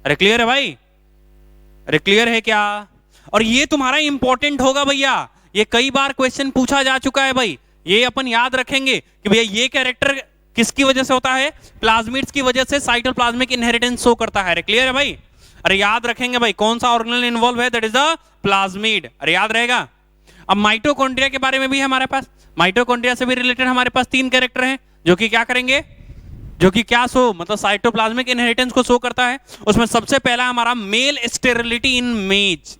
अरे क्लियर है भाई? अरे क्लियर है क्या? और ये तुम्हारा इंपॉर्टेंट होगा भैया, ये कई बार क्वेश्चन पूछा जा चुका है भाई। ये अपन याद रखेंगे कि भैया ये कैरेक्टर किसकी वजह से होता है? प्लाज्मिड्स की वजह से साइटोप्लाज्मिक इनहेरिटेंस शो करता है। अरे क्लियर है भाई? अरे याद रखेंगे भाई, कौन सा ऑर्गेनेल इन्वॉल्व है? That is the plasmid. अरे याद रहेगा। अब माइटोकॉन्ड्रिया के बारे में भी हमारे पास, माइटोकॉन्ड्रिया से भी रिलेटेड हमारे पास तीन कैरेक्टर हैं जो कि क्या करेंगे, जो कि क्या शो मतलब साइटोप्लाज्मिक इनहेरिटेंस को शो करता है। उसमें सबसे पहला हमारा मेल स्टेरिलिटी इन मेज।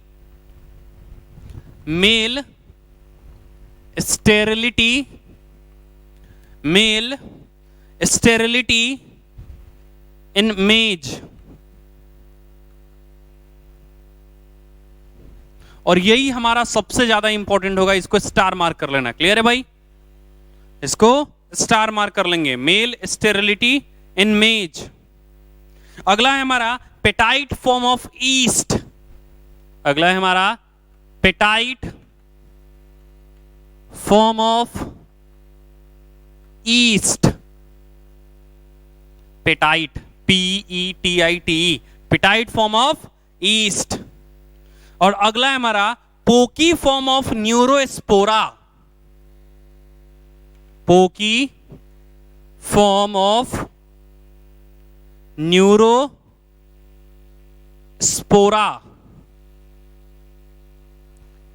मेल स्टेरिलिटी, मेल स्टेरिलिटी इन मेज। और यही हमारा सबसे ज्यादा इंपॉर्टेंट होगा, इसको स्टार मार्क कर लेना। क्लियर है भाई? इसको स्टार मार्क कर लेंगे, मेल स्टेरिलिटी इन मेज। अगला है हमारा पेटाइट फॉर्म ऑफ ईस्ट। अगला है हमारा petite form of east. Petite, PETITE, petite form of east. और अगला है हमारा poke form of Neurospora. Poke form of Neurospora.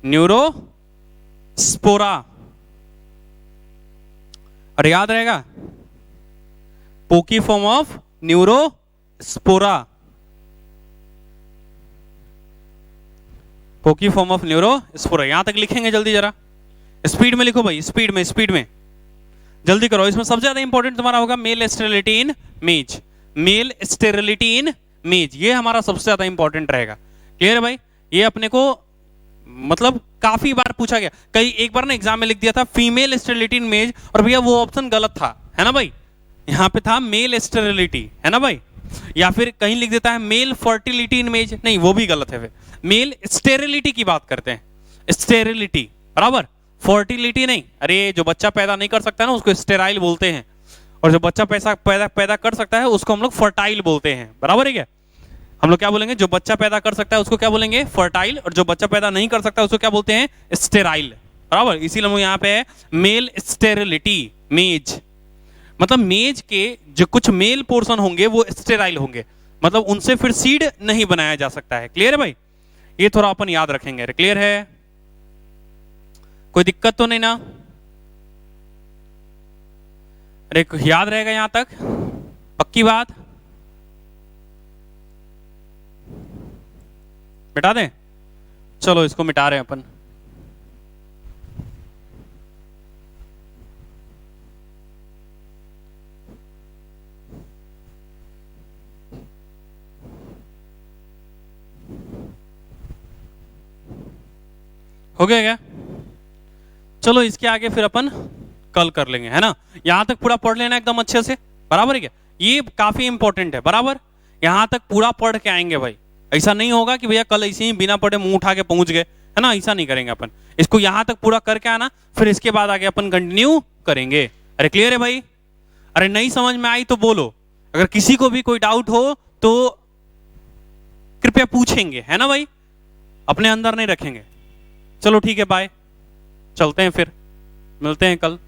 Neurospora, अरे याद रहेगा, poke form of Neurospora. Poke form of Neurospora, यहां तक लिखेंगे जल्दी, जरा स्पीड में लिखो भाई, स्पीड में जल्दी करो। इसमें सबसे ज्यादा इंपॉर्टेंट तुम्हारा होगा मेल स्टेरिलिटी इन मेज। मेल स्टेरिलिटी इन मेज, ये हमारा सबसे ज्यादा इंपॉर्टेंट रहेगा। क्लियर है भाई? ये अपने को मतलब काफी बार पूछा गया, कई एक बार ना एग्जाम में लिख दिया था फीमेल स्टेरिलिटी इन मेज, और भैया वो ऑप्शन गलत था, है ना भाई? यहां पे था मेल स्टेरिलिटी, है ना भाई? या फिर कहीं लिख देता है मेल फर्टिलिटी इन मेज, नहीं वो भी गलत है। फिर मेल स्टेरिलिटी की बात करते हैं, स्टेरिलिटी बराबर, फर्टिलिटी नहीं। अरे जो बच्चा पैदा नहीं कर सकता ना उसको स्टेराइल बोलते हैं, और जो बच्चा पैदा कर सकता है उसको हम लोग फर्टाइल बोलते हैं, बराबर है क्या? हम लोग क्या बोलेंगे, जो बच्चा पैदा कर सकता है उसको क्या बोलेंगे, फर्टाइल, और जो बच्चा पैदा नहीं कर सकता उसको क्या बोलते हैं, स्टेराइल, बराबर। इसीलिए हम लोग यहाँ पे है मेल स्टेरिलिटी मेज, मतलब मेज के जो कुछ मेल पोर्शन होंगे वो स्टेराइल होंगे, मतलब उनसे फिर सीड नहीं बनाया जा सकता है। क्लियर है भाई? ये थोड़ा अपन याद रखेंगे। क्लियर है? कोई दिक्कत तो नहीं ना? अरे याद रहेगा यहां तक? पक्की बात? मिटा दें? चलो इसको मिटा रहे हैं अपन। हो गया क्या? चलो इसके आगे फिर अपन कल कर लेंगे, है ना? यहां तक पूरा पढ़ लेना एकदम अच्छे से, बराबर है क्या? ये काफी इंपॉर्टेंट है, बराबर। यहां तक पूरा पढ़ के आएंगे भाई, ऐसा नहीं होगा कि भैया कल ऐसे ही बिना पढ़े मुंह उठा के पहुंच गए, है ना? ऐसा नहीं करेंगे अपन, इसको यहां तक पूरा करके आना, फिर इसके बाद आगे अपन कंटिन्यू करेंगे। अरे क्लियर है भाई? अरे नहीं समझ में आई तो बोलो, अगर किसी को भी कोई डाउट हो तो कृपया पूछेंगे, है ना भाई? अपने अंदर नहीं रखेंगे। चलो ठीक है, बाय, चलते हैं फिर, मिलते हैं कल।